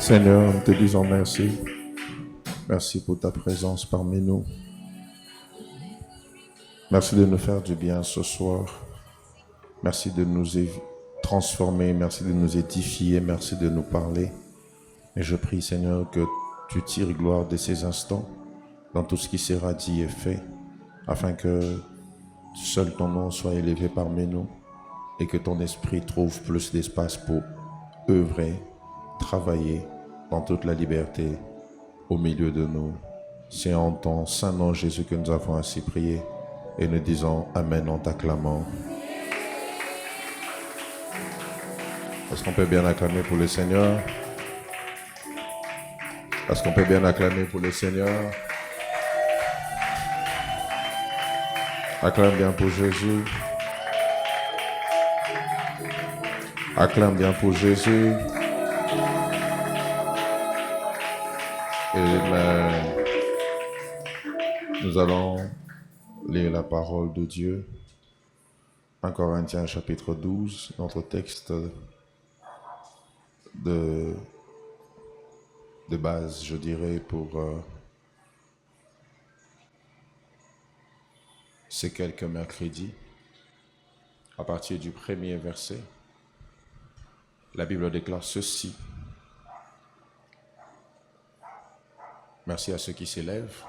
Seigneur, nous te disons merci. Merci pour ta présence parmi nous. Merci de nous faire du bien ce soir. Merci de nous transformer. Merci de nous édifier. Merci de nous parler. Et je prie, Seigneur, que tu tires gloire de ces instants dans tout ce qui sera dit et fait, afin que seul ton nom soit élevé parmi nous et que ton esprit trouve plus d'espace pour œuvrer, travailler dans toute la liberté au milieu de nous. C'est en ton saint nom, Jésus, que nous avons ainsi prié et nous disons Amen en t'acclamant. Est-ce qu'on peut bien acclamer pour le Seigneur? Est-ce qu'on peut bien acclamer pour le Seigneur? Acclame bien pour Jésus. Acclame bien pour Jésus. Amen. Nous allons lire la parole de Dieu. 1 Corinthiens chapitre 12, notre texte de base, je dirais, pour ces quelques mercredis. À partir du premier verset, la Bible déclare ceci. Merci à ceux qui s'élèvent.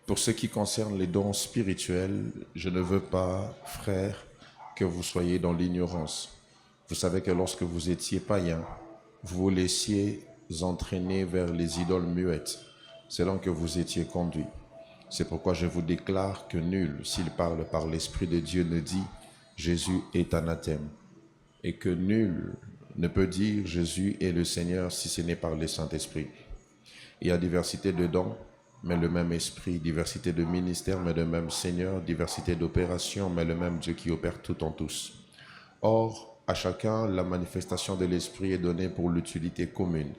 Pour ce qui concerne les dons spirituels, je ne veux pas, frères, que vous soyez dans l'ignorance. Vous savez que lorsque vous étiez païens, vous vous laissiez entraîner vers les idoles muettes, selon que vous étiez conduits. C'est pourquoi je vous déclare que nul, s'il parle par l'Esprit de Dieu, ne dit « Jésus est anathème » et que nul ne peut dire « Jésus est le Seigneur » si ce n'est par le Saint-Esprit. Il y a diversité de dons, mais le même Esprit, diversité de ministères, mais le même Seigneur, diversité d'opérations, mais le même Dieu qui opère tout en tous. Or, à chacun, la manifestation de l'Esprit est donnée pour l'utilité commune.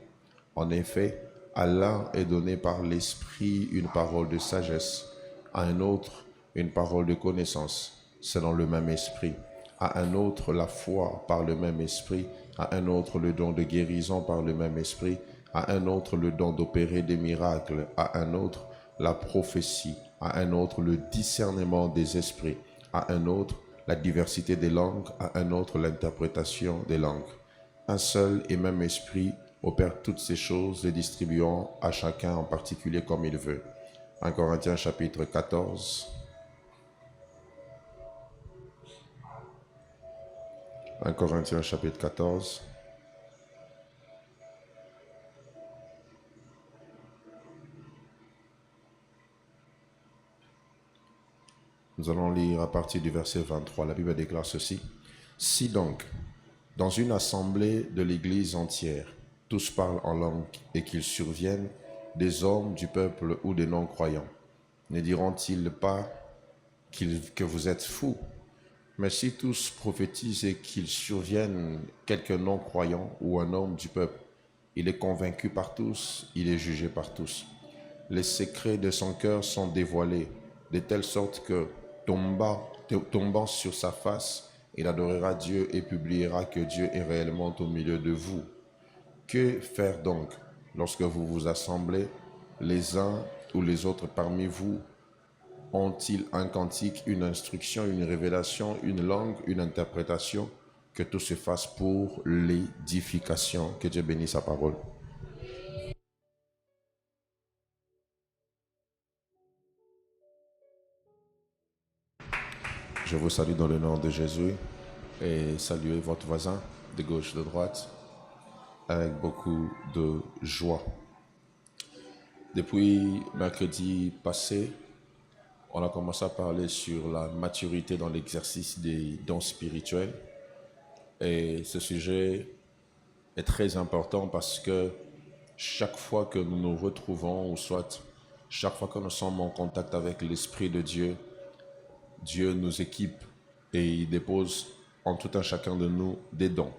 En effet, à l'un est donné par l'Esprit une parole de sagesse, à un autre une parole de connaissance, selon le même Esprit, à un autre la foi par le même Esprit, à un autre le don de guérison par le même Esprit, à un autre le don d'opérer des miracles, à un autre la prophétie, à un autre le discernement des esprits, à un autre la diversité des langues, à un autre l'interprétation des langues. Un seul et même esprit opère toutes ces choses, les distribuant à chacun en particulier comme il veut. 1 Corinthiens chapitre 14. 1 Corinthiens chapitre 14. Nous allons lire à partir du verset 23. La Bible déclare ceci. Si donc, dans une assemblée de l'Église entière, tous parlent en langue et qu'ils surviennent des hommes du peuple ou des non-croyants, ne diront-ils pas que vous êtes fous? Mais si tous prophétisent et qu'ils surviennent quelques non-croyants ou un homme du peuple, il est convaincu par tous, il est jugé par tous. Les secrets de son cœur sont dévoilés, de telle sorte que, tombant sur sa face, il adorera Dieu et publiera que Dieu est réellement au milieu de vous. Que faire donc lorsque vous vous assemblez? Les uns ou les autres parmi vous ont-ils un cantique, une instruction, une révélation, une langue, une interprétation? Que tout se fasse pour l'édification. Que Dieu bénisse sa parole. Je vous salue dans le nom de Jésus et saluez votre voisin de gauche, de droite, avec beaucoup de joie. Depuis mercredi passé, on a commencé à parler sur la maturité dans l'exercice des dons spirituels. Et ce sujet est très important parce que chaque fois que nous nous retrouvons, ou soit chaque fois que nous sommes en contact avec l'Esprit de Dieu, Dieu nous équipe et il dépose en tout un chacun de nous des dons.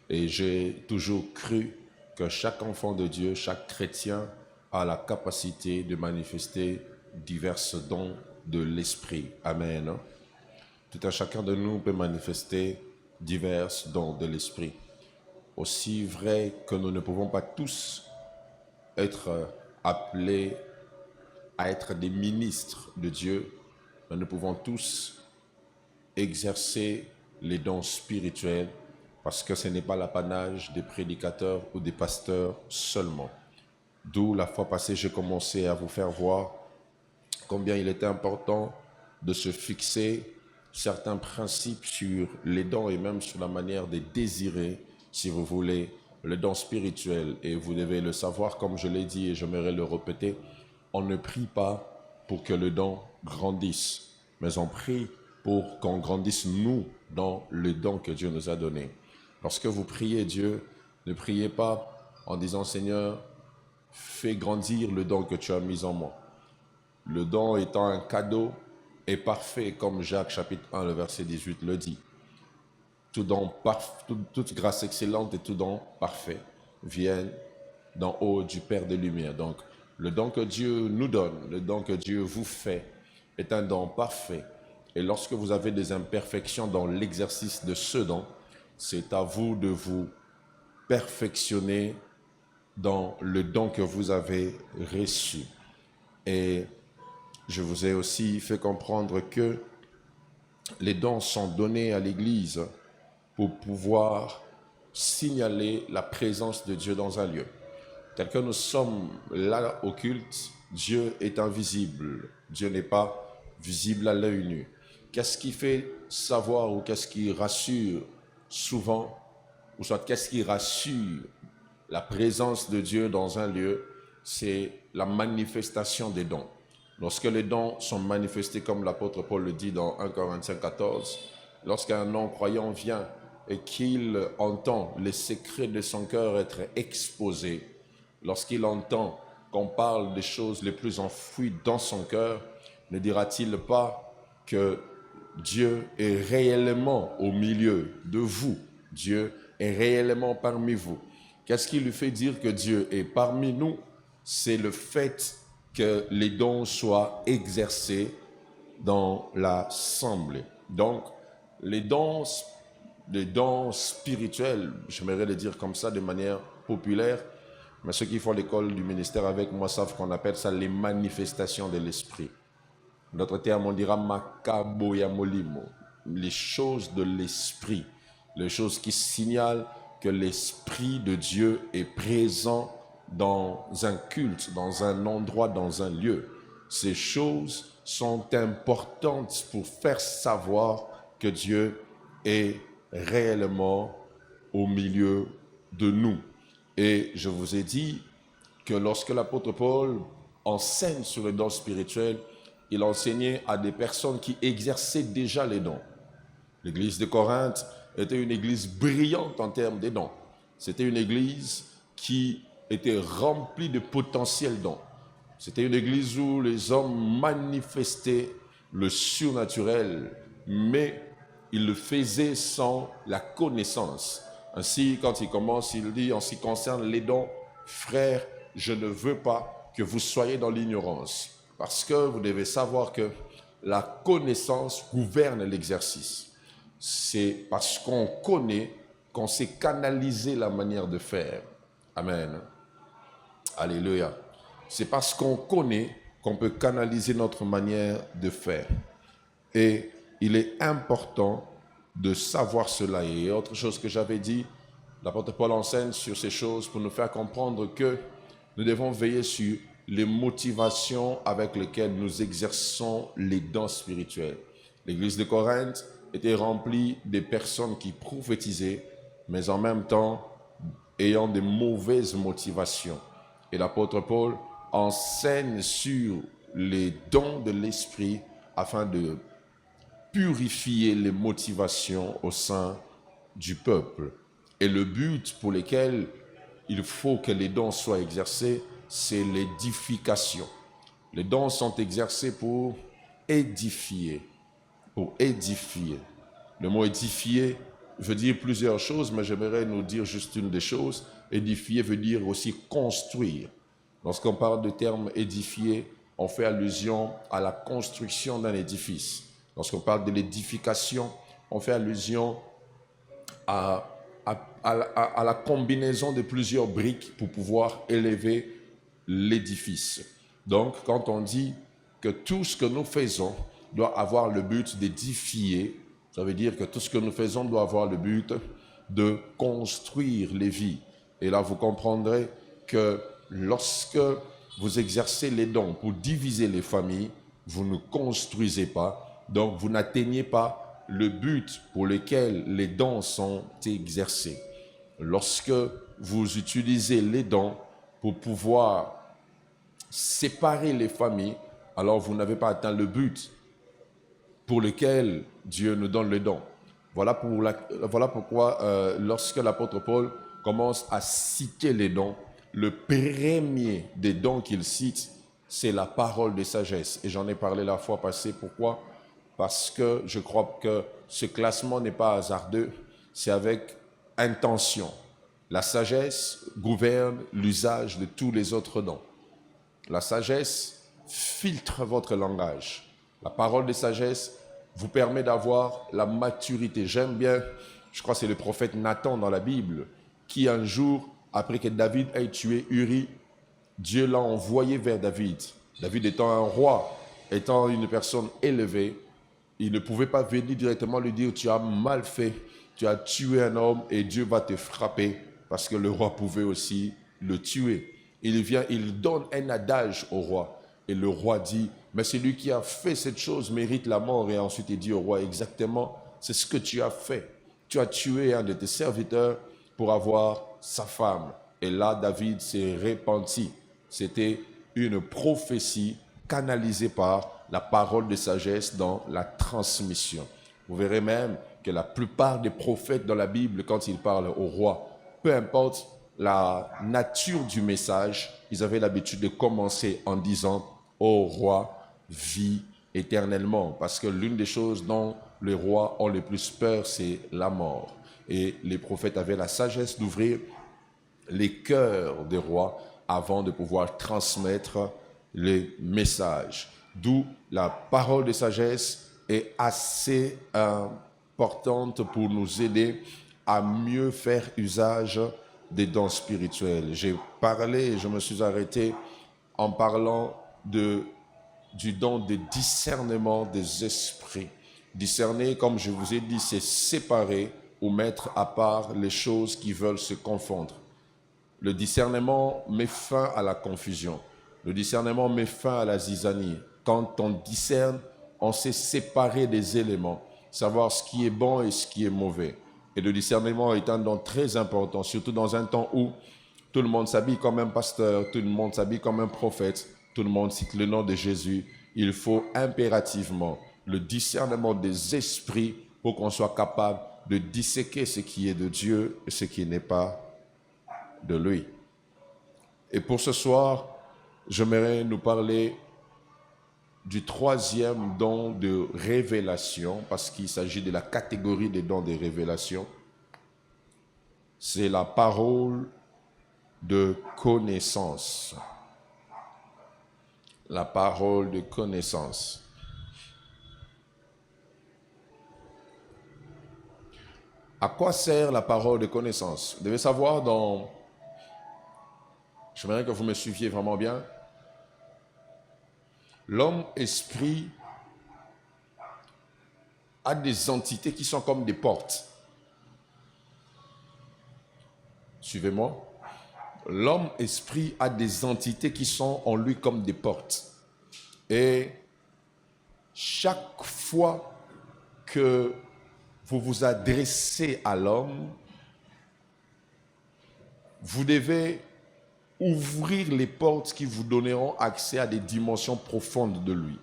Et j'ai toujours cru que chaque enfant de Dieu, chaque chrétien a la capacité de manifester divers dons de l'Esprit. Amen. Tout un chacun de nous peut manifester divers dons de l'Esprit. aussi vrai que nous ne pouvons pas tous être appelés à être des ministres de Dieu, mais nous pouvons tous exercer les dons spirituels parce que ce n'est pas l'apanage des prédicateurs ou des pasteurs seulement. D'où la fois passée, j'ai commencé à vous faire voir combien il était important de se fixer certains principes sur les dons et même sur la manière de désirer, si vous voulez, le don spirituel. Et vous devez le savoir, comme je l'ai dit et j'aimerais le répéter, on ne prie pas pour que le don grandisse, mais on prie pour qu'on grandisse nous dans le don que Dieu nous a donné. Lorsque vous priez Dieu, ne priez pas en disant « Seigneur, fais grandir le don que tu as mis en moi ». Le don étant un cadeau est parfait, comme Jacques chapitre 1, le verset 18 le dit. Toute grâce excellente et tout don parfait viennent d'en haut du Père des Lumières. Donc, le don que Dieu nous donne, le don que Dieu vous fait, est un don parfait. Et lorsque vous avez des imperfections dans l'exercice de ce don, c'est à vous de vous perfectionner dans le don que vous avez reçu. Et je vous ai aussi fait comprendre que les dons sont donnés à l'Église pour pouvoir signaler la présence de Dieu dans un lieu. Tel que nous sommes là au culte, Dieu est invisible. Dieu n'est pas visible à l'œil nu. Qu'est-ce qui fait savoir ou qu'est-ce qui rassure souvent, ou soit qu'est-ce qui rassure la présence de Dieu dans un lieu? C'est la manifestation des dons. Lorsque les dons sont manifestés, comme l'apôtre Paul le dit dans 1 Corinthiens 14, lorsqu'un non-croyant vient et qu'il entend les secrets de son cœur être exposés, lorsqu'il entend qu'on parle des choses les plus enfouies dans son cœur, ne dira-t-il pas que Dieu est réellement au milieu de vous? Dieu est réellement parmi vous. Qu'est-ce qui lui fait dire que Dieu est parmi nous? C'est le fait que les dons soient exercés dans l'assemblée. Donc, les dons spirituels, j'aimerais le dire comme ça de manière populaire, mais ceux qui font l'école du ministère avec moi savent qu'on appelle ça les manifestations de l'esprit. D'autres termes, on dira makaboyamolimo, les choses de l'esprit, les choses qui signalent que l'esprit de Dieu est présent dans un culte, dans un endroit, dans un lieu. Ces choses sont importantes pour faire savoir que Dieu est réellement au milieu de nous. Et je vous ai dit que lorsque l'apôtre Paul enseigne sur les dons spirituels, il enseignait à des personnes qui exerçaient déjà les dons. L'église de Corinthe était une église brillante en termes des dons. C'était une église qui était remplie de potentiels dons. C'était une église où les hommes manifestaient le surnaturel, mais ils le faisaient sans la connaissance. Ainsi, quand il commence, il dit, en ce qui concerne les dons, frères, je ne veux pas que vous soyez dans l'ignorance, parce que vous devez savoir que la connaissance gouverne l'exercice. C'est parce qu'on connaît qu'on sait canaliser la manière de faire. Amen. Alléluia. C'est parce qu'on connaît qu'on peut canaliser notre manière de faire. Et il est important de savoir cela. Et autre chose que j'avais dit, l'apôtre Paul enseigne sur ces choses pour nous faire comprendre que nous devons veiller sur les motivations avec lesquelles nous exerçons les dons spirituels. L'église de Corinthe était remplie de personnes qui prophétisaient, mais en même temps ayant de mauvaises motivations. Et l'apôtre Paul enseigne sur les dons de l'esprit afin de purifier les motivations au sein du peuple. Et le but pour lequel il faut que les dons soient exercés, c'est l'édification. Les dons sont exercés pour édifier. Pour édifier. Le mot édifier veut dire plusieurs choses, mais j'aimerais nous dire juste une des choses. Édifier veut dire aussi construire. Lorsqu'on parle du terme édifier, on fait allusion à la construction d'un édifice. Lorsqu'on parle de l'édification, on fait allusion à à la combinaison de plusieurs briques pour pouvoir élever l'édifice. Donc, quand on dit que tout ce que nous faisons doit avoir le but d'édifier, ça veut dire que tout ce que nous faisons doit avoir le but de construire les vies. Et là, vous comprendrez que lorsque vous exercez les dons pour diviser les familles, vous ne construisez pas, donc vous n'atteignez pas le but pour lequel les dons sont exercés. Lorsque vous utilisez les dons pour pouvoir séparer les familles, alors vous n'avez pas atteint le but pour lequel Dieu nous donne le don. Voilà pourquoi lorsque l'apôtre Paul commence à citer les dons, le premier des dons qu'il cite, c'est la parole de sagesse. Et j'en ai parlé la fois passée. Pourquoi? Parce que je crois que ce classement n'est pas hasardeux, c'est avec intention. La sagesse gouverne l'usage de tous les autres dons. La sagesse filtre votre langage. La parole de sagesse vous permet d'avoir la maturité. J'aime bien, je crois que c'est le prophète Nathan dans la Bible, qui un jour, après que David ait tué Uri, Dieu l'a envoyé vers David. David étant un roi, étant une personne élevée, il ne pouvait pas venir directement lui dire « tu as mal fait, tu as tué un homme et Dieu va te frapper » parce que le roi pouvait aussi le tuer. Il vient, il donne un adage au roi et le roi dit « mais celui qui a fait cette chose mérite la mort » et ensuite il dit au roi « exactement, c'est ce que tu as fait. Tu as tué un de tes serviteurs pour avoir sa femme. » Et là, David s'est repenti. C'était une prophétie canalisée par la parole de sagesse dans la transmission. Vous verrez même que la plupart des prophètes dans la Bible, quand ils parlent au roi, peu importe la nature du message, ils avaient l'habitude de commencer en disant « Ô roi, vis éternellement ». Parce que l'une des choses dont les rois ont le plus peur, c'est la mort. Et les prophètes avaient la sagesse d'ouvrir les cœurs des rois avant de pouvoir transmettre les messages. D'où la parole de sagesse est assez importante pour nous aider à mieux faire usage des dons spirituels. J'ai parlé et je me suis arrêté en parlant du don de discernement des esprits. Discerner, comme je vous ai dit, c'est séparer ou mettre à part les choses qui veulent se confondre. Le discernement met fin à la confusion. Le discernement met fin à la zizanie. Quand on discerne, on sait séparer des éléments, savoir ce qui est bon et ce qui est mauvais. Et le discernement est un don très important, surtout dans un temps où tout le monde s'habille comme un pasteur, tout le monde s'habille comme un prophète, tout le monde cite le nom de Jésus. Il faut impérativement le discernement des esprits pour qu'on soit capable de disséquer ce qui est de Dieu et ce qui n'est pas de lui. Et pour ce soir, j'aimerais nous parler du troisième don de révélation, parce qu'il s'agit de la catégorie des dons de révélation. C'est la parole de connaissance. La parole de connaissance. À quoi sert la parole de connaissance? Vous devez savoir j'aimerais que vous me suiviez vraiment bien. L'homme esprit a des entités qui sont comme des portes. Suivez-moi. L'homme esprit a des entités qui sont en lui comme des portes. Et chaque fois que vous vous adressez à l'homme, vous devez ouvrir les portes qui vous donneront accès à des dimensions profondes de lui.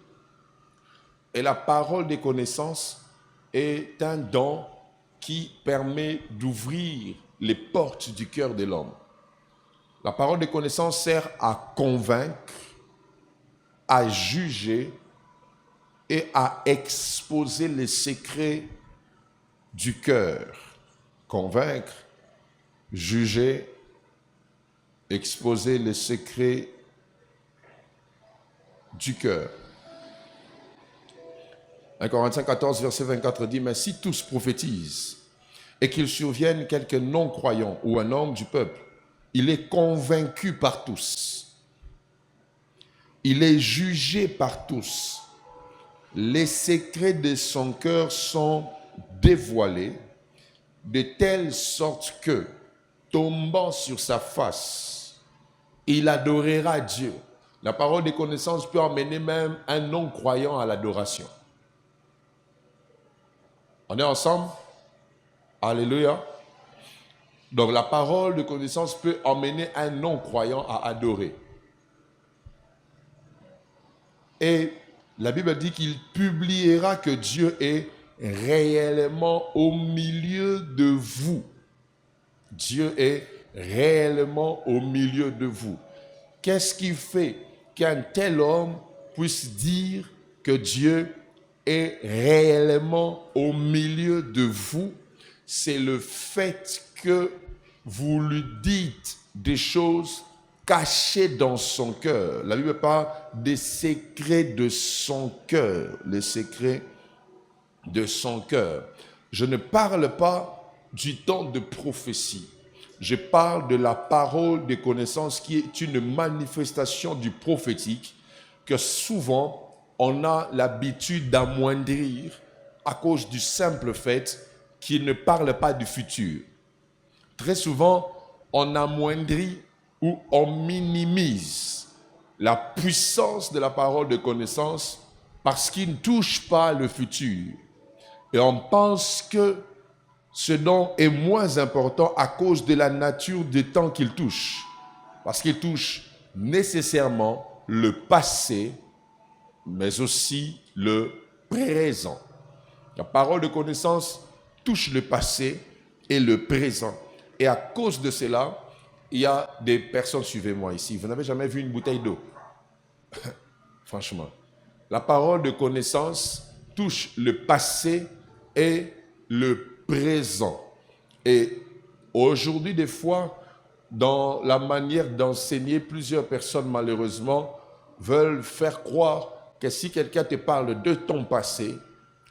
Et la parole des connaissances est un don qui permet d'ouvrir les portes du cœur de l'homme. La parole des connaissances sert à convaincre, à juger et à exposer les secrets du cœur. Convaincre, juger, exposer les secrets du cœur. 1 Corinthiens 14, verset 24 dit « Mais si tous prophétisent, et qu'il survienne quelques non-croyants ou un homme du peuple, il est convaincu par tous. Il est jugé par tous. Les secrets de son cœur sont dévoilés de telle sorte que, tombant sur sa face, il adorera Dieu. La parole des connaissances peut emmener même un non-croyant à l'adoration. On est ensemble? Alléluia. Donc la parole de connaissance peut emmener un non-croyant à adorer. Et la Bible dit qu'il publiera que Dieu est réellement au milieu de vous. Dieu est réellement au milieu de vous. Qu'est-ce qui fait qu'un tel homme puisse dire que Dieu est réellement au milieu de vous? C'est le fait que vous lui dites des choses cachées dans son cœur. La Bible parle des secrets de son cœur, les secrets de son cœur. Je ne parle pas du temps de prophétie. Je parle de la parole de connaissance qui est une manifestation du prophétique que souvent on a l'habitude d'amoindrir à cause du simple fait qu'il ne parle pas du futur. Très souvent, on amoindrit ou on minimise la puissance de la parole de connaissance parce qu'il ne touche pas le futur. Et on pense que ce don est moins important à cause de la nature du temps qu'il touche. Parce qu'il touche nécessairement le passé, mais aussi le présent. La parole de connaissance touche le passé et le présent. Et à cause de cela, il y a des personnes, suivez-moi ici, vous n'avez jamais vu une bouteille d'eau. Franchement. La parole de connaissance touche le passé et le présent. Et aujourd'hui, des fois, dans la manière d'enseigner, plusieurs personnes, malheureusement, veulent faire croire que si quelqu'un te parle de ton passé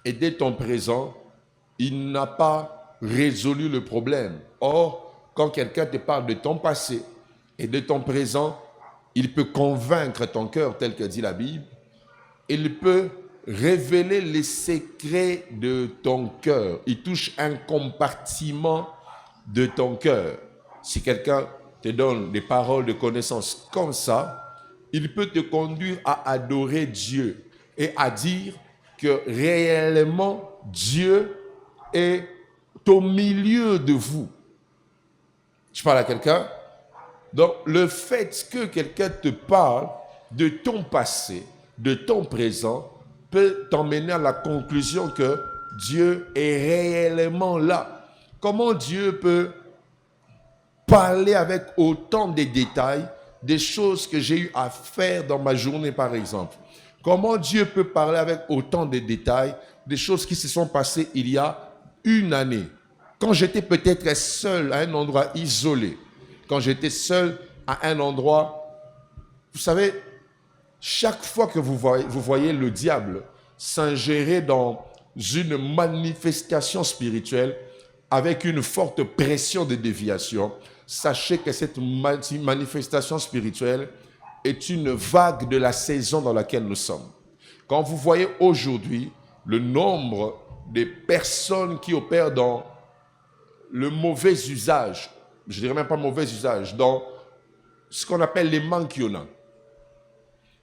et de ton présent, il n'a pas résolu le problème. Or, quand quelqu'un te parle de ton passé et de ton présent, il peut convaincre ton cœur, tel que dit la Bible. Il peut révéler les secrets de ton cœur. Il touche un compartiment de ton cœur. Si quelqu'un te donne des paroles de connaissance comme ça, il peut te conduire à adorer Dieu et à dire que réellement Dieu est au milieu de vous. Je parle à quelqu'un. Donc, le fait que quelqu'un te parle de ton passé, de ton présent, peut t'emmener à la conclusion que Dieu est réellement là. Comment Dieu peut parler avec autant de détails des choses que j'ai eu à faire dans ma journée, par exemple? Comment Dieu peut parler avec autant de détails des choses qui se sont passées il y a une année, quand j'étais peut-être seul à un endroit isolé, quand j'étais seul à un endroit, vous savez, chaque fois que vous voyez le diable s'ingérer dans une manifestation spirituelle avec une forte pression de déviation, sachez que cette manifestation spirituelle est une vague de la saison dans laquelle nous sommes. Quand vous voyez aujourd'hui le nombre de personnes qui opèrent dans le mauvais usage, je ne dirais même pas mauvais usage, dans ce qu'on appelle les manquionnats.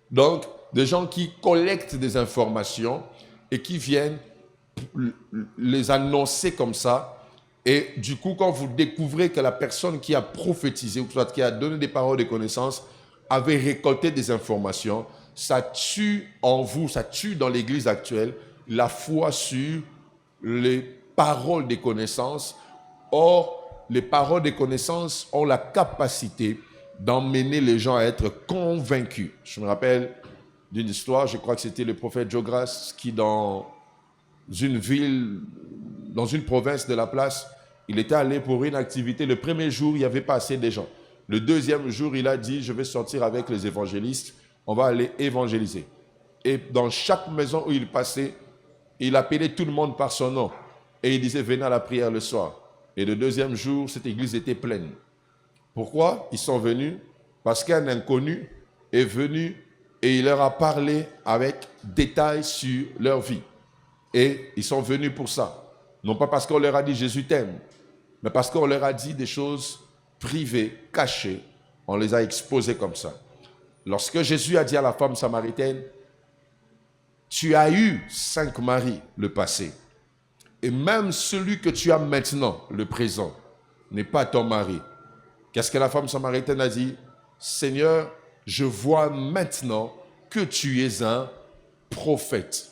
Donc, des gens qui collectent des informations et qui viennent les annoncer comme ça. Et du coup, quand vous découvrez que la personne qui a prophétisé, ou soit qui a donné des paroles de connaissance, avait récolté des informations, ça tue en vous, ça tue dans l'Église actuelle la foi sur les paroles de connaissance. Or, les paroles de connaissance ont la capacité d'emmener les gens à être convaincus. Je me rappelle d'une histoire, je crois que c'était le prophète Jogras qui, dans une ville, dans une province de la place, il était allé pour une activité. Le premier jour, il n'y avait pas assez de gens. Le deuxième jour, il a dit, je vais sortir avec les évangélistes, on va aller évangéliser. Et dans chaque maison où il passait, il appelait tout le monde par son nom. Et il disait, venez à la prière le soir. Et le deuxième jour, cette église était pleine. Pourquoi ils sont venus? Parce qu'un inconnu est venu et il leur a parlé avec détail sur leur vie. Et ils sont venus pour ça. Non pas parce qu'on leur a dit Jésus t'aime, mais parce qu'on leur a dit des choses privées, cachées. On les a exposées comme ça. Lorsque Jésus a dit à la femme samaritaine, tu as eu 5 maris, le passé. Et même celui que tu as maintenant, le présent, n'est pas ton mari. Qu'est-ce que la femme samaritaine a dit? Seigneur, je vois maintenant que tu es un prophète.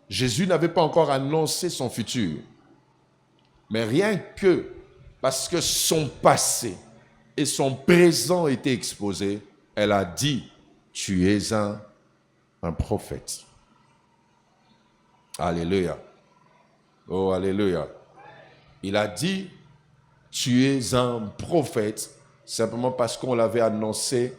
Jésus n'avait pas encore annoncé son futur. Mais rien que parce que son passé et son présent étaient exposés, elle a dit, tu es un prophète. Alléluia. Oh, alléluia. Il a dit, tu es un prophète, simplement parce qu'on l'avait annoncé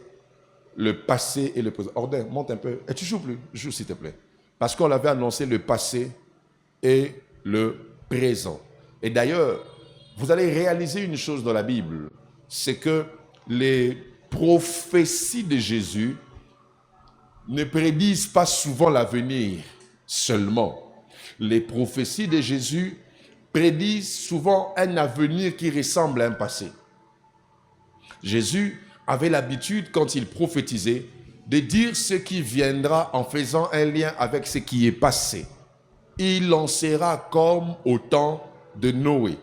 le passé et le présent. Ordin, monte un peu. Et tu joues plus? Joue s'il te plaît. Parce qu'on l'avait annoncé le passé et le présent. Et d'ailleurs, vous allez réaliser une chose dans la Bible, c'est que les prophéties de Jésus ne prédisent pas souvent l'avenir seulement. Les prophéties de Jésus prédisent souvent un avenir qui ressemble à un passé. Jésus avait l'habitude, quand il prophétisait, de dire ce qui viendra en faisant un lien avec ce qui est passé. Il en sera comme au temps de Noé.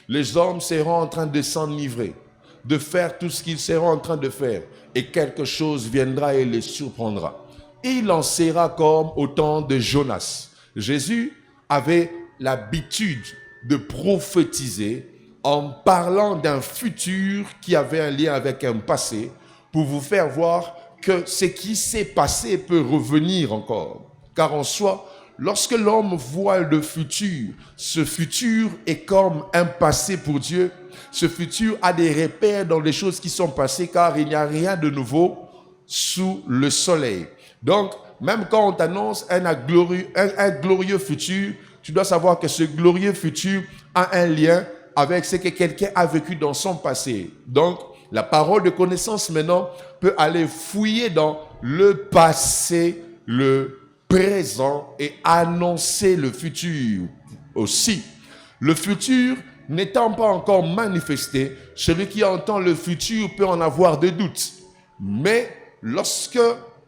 Les hommes seront en train de s'enivrer, de faire tout ce qu'ils seront en train de faire, et quelque chose viendra et les surprendra. Il en sera comme au temps de Jonas. Jésus avait l'habitude de prophétiser en parlant d'un futur qui avait un lien avec un passé, pour vous faire voir que ce qui s'est passé peut revenir encore. Car en soi, lorsque l'homme voit le futur, ce futur est comme un passé pour Dieu. Ce futur a des repères dans les choses qui sont passées, car il n'y a rien de nouveau sous le soleil. Donc, même quand on t'annonce un glorieux futur, tu dois savoir que ce glorieux futur a un lien avec ce que quelqu'un a vécu dans son passé. Donc, la parole de connaissance maintenant peut aller fouiller dans le passé, le présent et annoncer le futur aussi. Le futur n'étant pas encore manifesté, celui qui entend le futur peut en avoir des doutes. Mais lorsque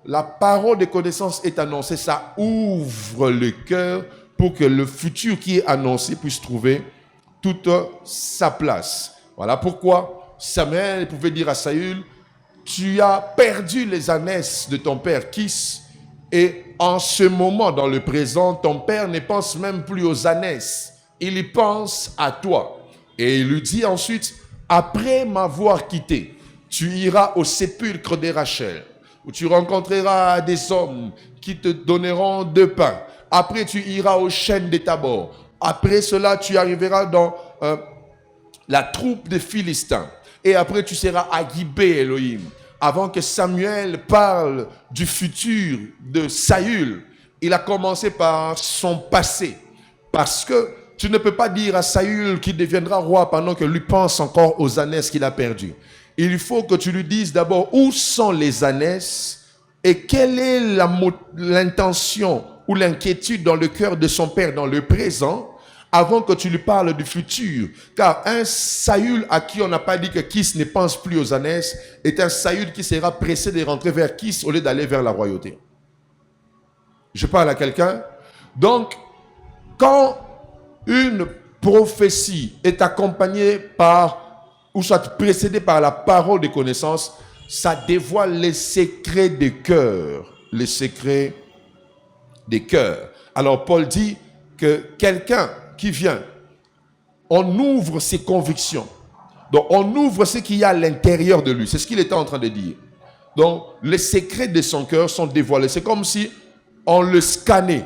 la parole de connaissance est annoncée, ça ouvre le cœur pour que le futur qui est annoncé puisse trouver toute sa place. Voilà pourquoi Samuel pouvait dire à Saül, tu as perdu les ânesses de ton père Kis, et en ce moment, dans le présent, ton père ne pense même plus aux ânesses, il y pense à toi. Et il lui dit ensuite, après m'avoir quitté, tu iras au sépulcre de Rachel, où tu rencontreras des hommes qui te donneront de pain. Après, tu iras aux chênes de Tabor. Après cela, tu arriveras dans la troupe des Philistins. Et après, tu seras à Gibée, Elohim. Avant que Samuel parle du futur de Saül, il a commencé par son passé. Parce que tu ne peux pas dire à Saül qu'il deviendra roi pendant que lui pense encore aux ânesses qu'il a perdues. Il faut que tu lui dises d'abord où sont les ânesses et quelle est l'intention ou l'inquiétude dans le cœur de son père dans le présent, avant que tu lui parles du futur. Car un Saül à qui on n'a pas dit que Kis ne pense plus aux ânesses est un Saül qui sera pressé de rentrer vers Kis au lieu d'aller vers la royauté. Je parle à quelqu'un. Donc, quand une prophétie est accompagnée par, ou soit précédée par la parole de connaissance, ça dévoile les secrets des cœurs. Les secrets des cœurs. Alors Paul dit que quelqu'un qui vient, on ouvre ses convictions. Donc on ouvre ce qu'il y a à l'intérieur de lui. C'est ce qu'il était en train de dire. Donc les secrets de son cœur sont dévoilés. C'est comme si on le scannait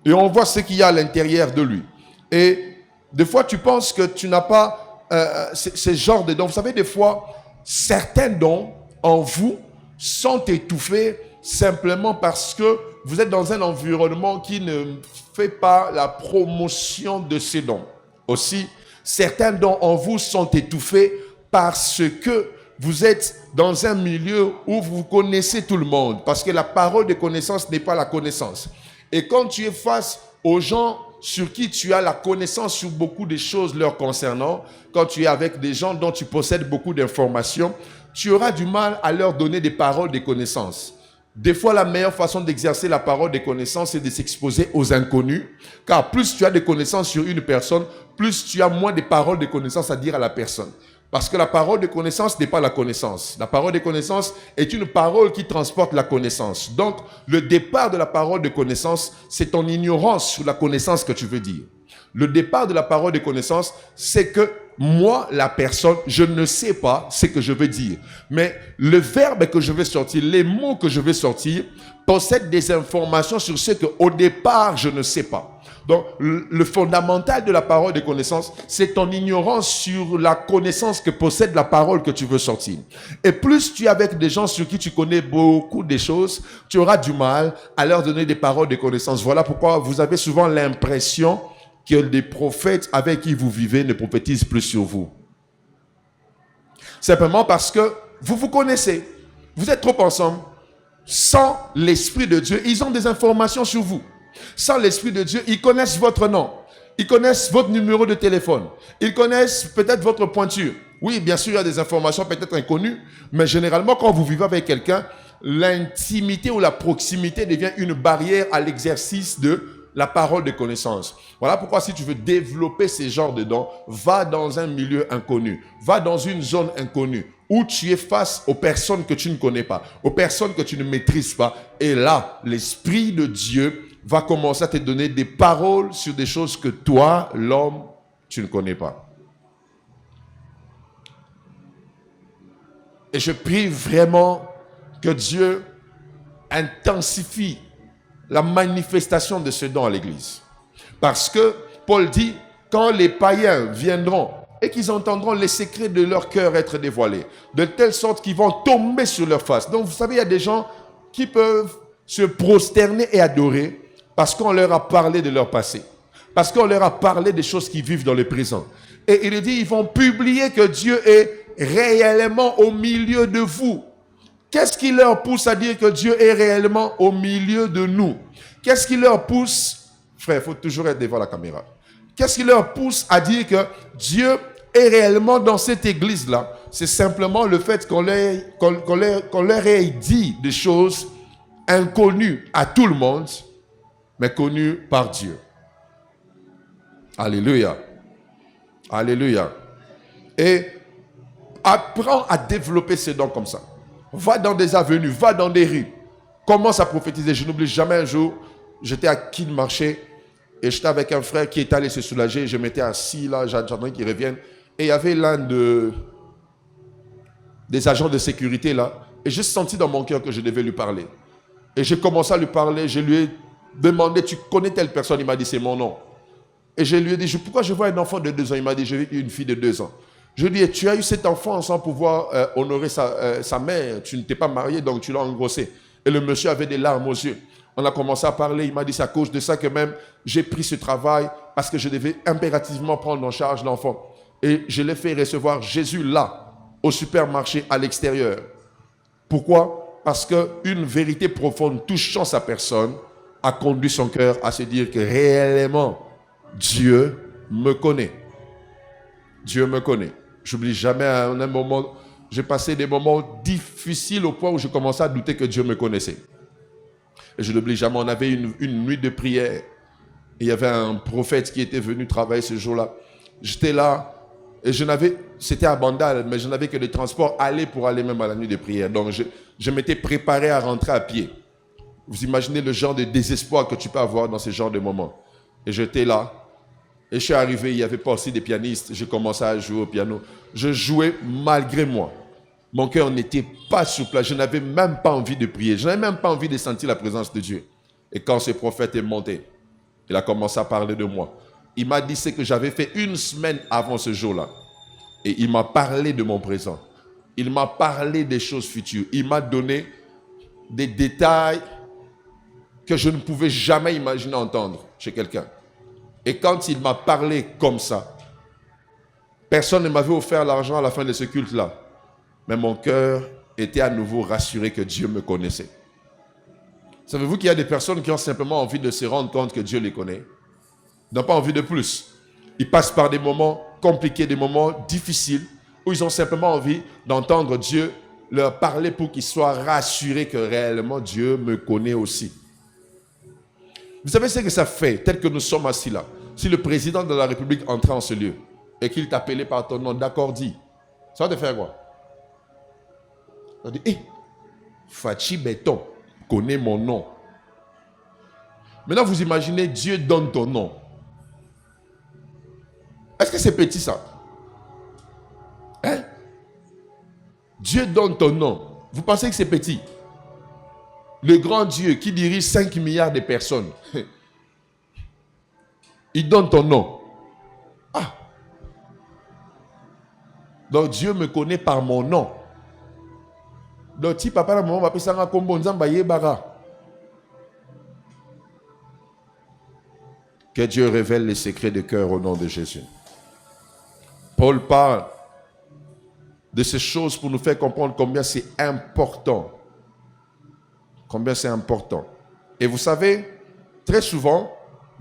et on voit ce qu'il y a à l'intérieur de lui. Et des fois tu penses que tu n'as pas ce genre de dons. Vous savez, des fois certains dons en vous sont étouffés simplement parce que vous êtes dans un environnement qui ne fait pas la promotion de ces dons. Aussi, Certains dons en vous sont étouffés parce que vous êtes dans un milieu où vous connaissez tout le monde. Parce que la parole de connaissance n'est pas la connaissance. Et quand tu es face aux gens sur qui tu as la connaissance sur beaucoup de choses leur concernant, quand tu es avec des gens dont tu possèdes beaucoup d'informations, tu auras du mal à leur donner des paroles de connaissance. Des fois, la meilleure façon d'exercer la parole des connaissances, c'est de s'exposer aux inconnus. Car plus tu as de connaissances sur une personne, plus tu as moins de paroles de connaissances à dire à la personne. Parce que la parole de connaissance n'est pas la connaissance. La parole de connaissance est une parole qui transporte la connaissance. Donc, le départ de la parole de connaissance, c'est ton ignorance sur la connaissance que tu veux dire. Le départ de la parole de connaissance, c'est que moi, la personne, je ne sais pas ce que je veux dire. Mais le verbe que je vais sortir, les mots que je vais sortir, possèdent des informations sur ce qu'au départ, je ne sais pas. Donc, le fondamental de la parole de connaissance, c'est ton ignorance sur la connaissance que possède la parole que tu veux sortir. Et plus tu es avec des gens sur qui tu connais beaucoup de choses, tu auras du mal à leur donner des paroles de connaissance. Voilà pourquoi vous avez souvent l'impression que les prophètes avec qui vous vivez ne prophétisent plus sur vous. Simplement parce que vous vous connaissez. Vous êtes trop ensemble. Sans l'Esprit de Dieu, ils ont des informations sur vous. Sans l'Esprit de Dieu, ils connaissent votre nom. Ils connaissent votre numéro de téléphone. Ils connaissent peut-être votre pointure. Oui, bien sûr, il y a des informations peut-être inconnues, mais généralement, quand vous vivez avec quelqu'un, l'intimité ou la proximité devient une barrière à l'exercice de la parole de connaissance. Voilà pourquoi si tu veux développer ces genres de dons, va dans un milieu inconnu, va dans une zone inconnue, où tu es face aux personnes que tu ne connais pas, aux personnes que tu ne maîtrises pas. Et là, l'Esprit de Dieu va commencer à te donner des paroles sur des choses que toi, l'homme, tu ne connais pas. Et je prie vraiment que Dieu intensifie la manifestation de ce don à l'Église. Parce que Paul dit, quand les païens viendront et qu'ils entendront les secrets de leur cœur être dévoilés, de telle sorte qu'ils vont tomber sur leur face. Donc vous savez, il y a des gens qui peuvent se prosterner et adorer parce qu'on leur a parlé de leur passé, parce qu'on leur a parlé des choses qu'ils vivent dans le présent. Et il dit, ils vont publier que Dieu est réellement au milieu de vous. Qu'est-ce qui leur pousse à dire que Dieu est réellement au milieu de nous? Qu'est-ce qui leur pousse, frère, il faut toujours être devant la caméra. Qu'est-ce qui leur pousse à dire que Dieu est réellement dans cette église-là? C'est simplement le fait qu'on leur ait dit des choses inconnues à tout le monde, mais connues par Dieu. Alléluia. Alléluia. Et apprends à développer ces dons comme ça. Va dans des avenues, va dans des rues. Commence à prophétiser. Je n'oublie jamais un jour, j'étais à Kin Marché et j'étais avec un frère qui est allé se soulager. Je m'étais assis là, j'attendais qu'il revienne. Et il y avait l'un des agents de sécurité là. Et j'ai senti dans mon cœur que je devais lui parler. Et j'ai commencé à lui parler. Je lui ai demandé, tu connais telle personne? Il m'a dit, c'est mon nom. Et je lui ai dit, pourquoi je vois un enfant de 2 ans? Il m'a dit, je vis une fille de 2 ans. Je lui ai dit, tu as eu cet enfant sans pouvoir honorer sa mère. Tu ne t'es pas marié, donc tu l'as engrossé. Et le monsieur avait des larmes aux yeux. On a commencé à parler. Il m'a dit, c'est à cause de ça que même j'ai pris ce travail parce que je devais impérativement prendre en charge l'enfant. Et je l'ai fait recevoir Jésus là, au supermarché, à l'extérieur. Pourquoi? Parce qu'une vérité profonde touchant sa personne a conduit son cœur à se dire que réellement, Dieu me connaît. Dieu me connaît. J'oublie jamais un moment, j'ai passé des moments difficiles au point où je commençais à douter que Dieu me connaissait. Et je n'oublie jamais, on avait une nuit de prière. Et il y avait un prophète qui était venu travailler ce jour-là. J'étais là et c'était à Bandal, mais je n'avais que des transports aller pour aller même à la nuit de prière. Donc je m'étais préparé à rentrer à pied. Vous imaginez le genre de désespoir que tu peux avoir dans ce genre de moments. Et j'étais là. Et je suis arrivé, il n'y avait pas aussi des pianistes. J'ai commencé à jouer au piano. Je jouais malgré moi. Mon cœur n'était pas sur place. Je n'avais même pas envie de prier. Je n'avais même pas envie de sentir la présence de Dieu. Et quand ce prophète est monté, il a commencé à parler de moi. Il m'a dit ce que j'avais fait une semaine avant ce jour-là. Et il m'a parlé de mon présent. Il m'a parlé des choses futures. Il m'a donné des détails que je ne pouvais jamais imaginer entendre chez quelqu'un. Et quand il m'a parlé comme ça, Personne ne m'avait offert l'argent à la fin de ce culte-là. Mais mon cœur était à nouveau rassuré que Dieu me connaissait. Savez-vous qu'il y a des personnes qui ont simplement envie de se rendre compte que Dieu les connaît? Ils n'ont pas envie de plus. Ils passent par des moments compliqués, des moments difficiles, où ils ont simplement envie d'entendre Dieu leur parler pour qu'ils soient rassurés que réellement Dieu me connaît aussi. Vous savez ce que ça fait, tel que nous sommes assis là? Si le président de la République entrait en ce lieu et qu'il t'appelait par ton nom, d'accord, dit, ça va te faire quoi? Ça va dire, Fachi Béton connaît mon nom. Maintenant, vous imaginez, Dieu donne ton nom. Est-ce que c'est petit ça? Hein? Dieu donne ton nom. Vous pensez que c'est petit? Le grand Dieu qui dirige 5 milliards de personnes, il donne ton nom. Ah! Donc Dieu me connaît par mon nom. Donc si papa et maman m'appellent ça comme Nzambaye Bara. Que Dieu révèle les secrets de cœur au nom de Jésus. Paul parle de ces choses pour nous faire comprendre combien c'est important. Combien c'est important. Et vous savez, très souvent,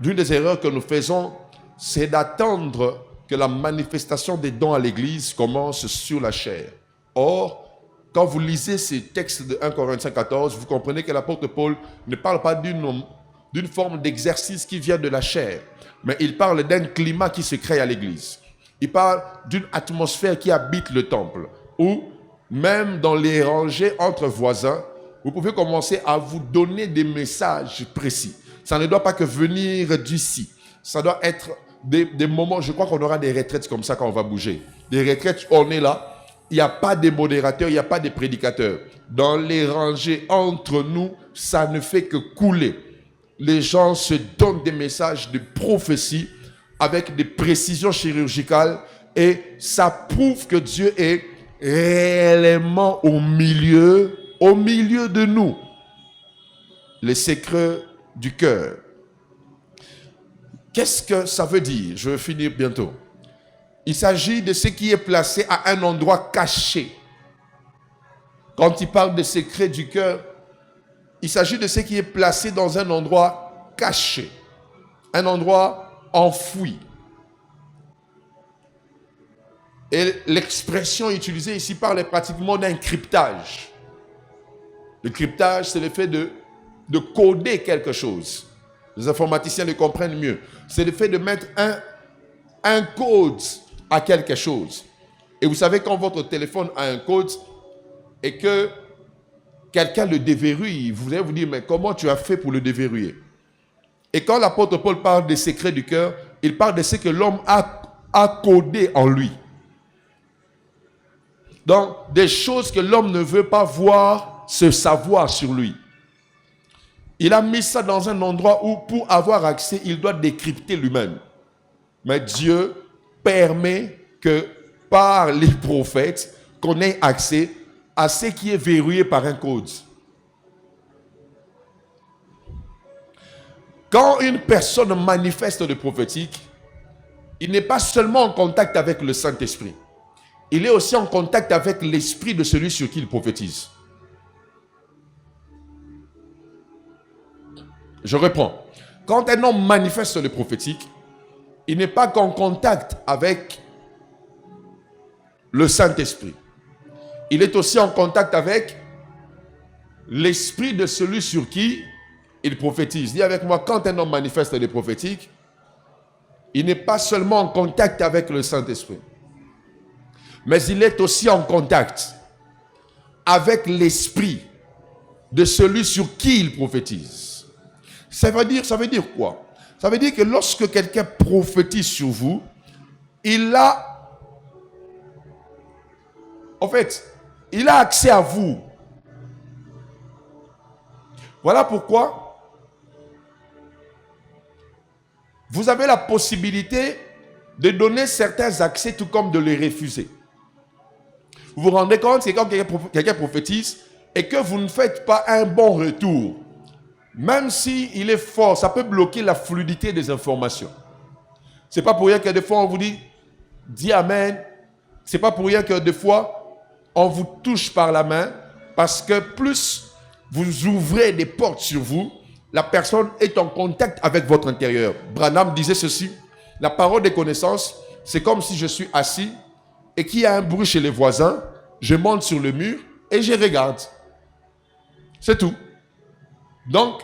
l'une des erreurs que nous faisons, c'est d'attendre que la manifestation des dons à l'Église commence sur la chair. Or, quand vous lisez ces textes de 1 Corinthiens 14, vous comprenez que l'apôtre Paul ne parle pas d'une forme d'exercice qui vient de la chair, mais il parle d'un climat qui se crée à l'Église. Il parle d'une atmosphère qui habite le temple, où même dans les rangées entre voisins, vous pouvez commencer à vous donner des messages précis. Ça ne doit pas que venir d'ici. Ça doit être des moments, je crois qu'on aura des retraites comme ça quand on va bouger. Des retraites, on est là, il n'y a pas de modérateurs, il n'y a pas de prédicateurs. Dans les rangées entre nous, ça ne fait que couler. Les gens se donnent des messages de prophétie avec des précisions chirurgicales et ça prouve que Dieu est réellement au milieu de nous. Les secrets du cœur. Qu'est-ce que ça veut dire? Je vais finir bientôt. Il s'agit de ce qui est placé à un endroit caché. Quand il parle des secrets du cœur, il s'agit de ce qui est placé dans un endroit caché, un endroit enfoui. Et l'expression utilisée ici parle pratiquement d'un cryptage. Le cryptage, c'est le fait de coder quelque chose. Les informaticiens le comprennent mieux. C'est le fait de mettre un code à quelque chose. Et vous savez, quand votre téléphone a un code et que quelqu'un le déverrouille, vous allez vous dire, mais comment tu as fait pour le déverrouiller? Et quand l'apôtre Paul parle des secrets du cœur, il parle de ce que l'homme a codé en lui. Donc, des choses que l'homme ne veut pas voir, se savoir sur lui. Il a mis ça dans un endroit où, pour avoir accès, il doit décrypter lui-même. Mais Dieu permet que, par les prophètes, qu'on ait accès à ce qui est verrouillé par un code. Quand une personne manifeste le prophétique, il n'est pas seulement en contact avec le Saint-Esprit. Il est aussi en contact avec l'esprit de celui sur qui il prophétise. Je reprends. Quand un homme manifeste le prophétique, il n'est pas qu'en contact avec le Saint-Esprit. Il est aussi en contact avec l'esprit de celui sur qui il prophétise. Dis avec moi, quand un homme manifeste le prophétique, il n'est pas seulement en contact avec le Saint-Esprit, mais il est aussi en contact avec l'esprit de celui sur qui il prophétise. Ça veut dire quoi? Ça veut dire que lorsque quelqu'un prophétise sur vous, il a accès à vous. Voilà pourquoi vous avez la possibilité de donner certains accès tout comme de les refuser. Vous vous rendez compte que quand quelqu'un prophétise et que vous ne faites pas un bon retour, même s'il est fort, ça peut bloquer la fluidité des informations. Ce n'est pas pour rien que des fois on vous dit, Dis Amen. Ce n'est pas pour rien que des fois, on vous touche par la main, parce que plus vous ouvrez des portes sur vous, la personne est en contact avec votre intérieur. Branham disait ceci, la parole des connaissances, c'est comme si je suis assis et qu'il y a un bruit chez les voisins, je monte sur le mur et je regarde. C'est tout. Donc,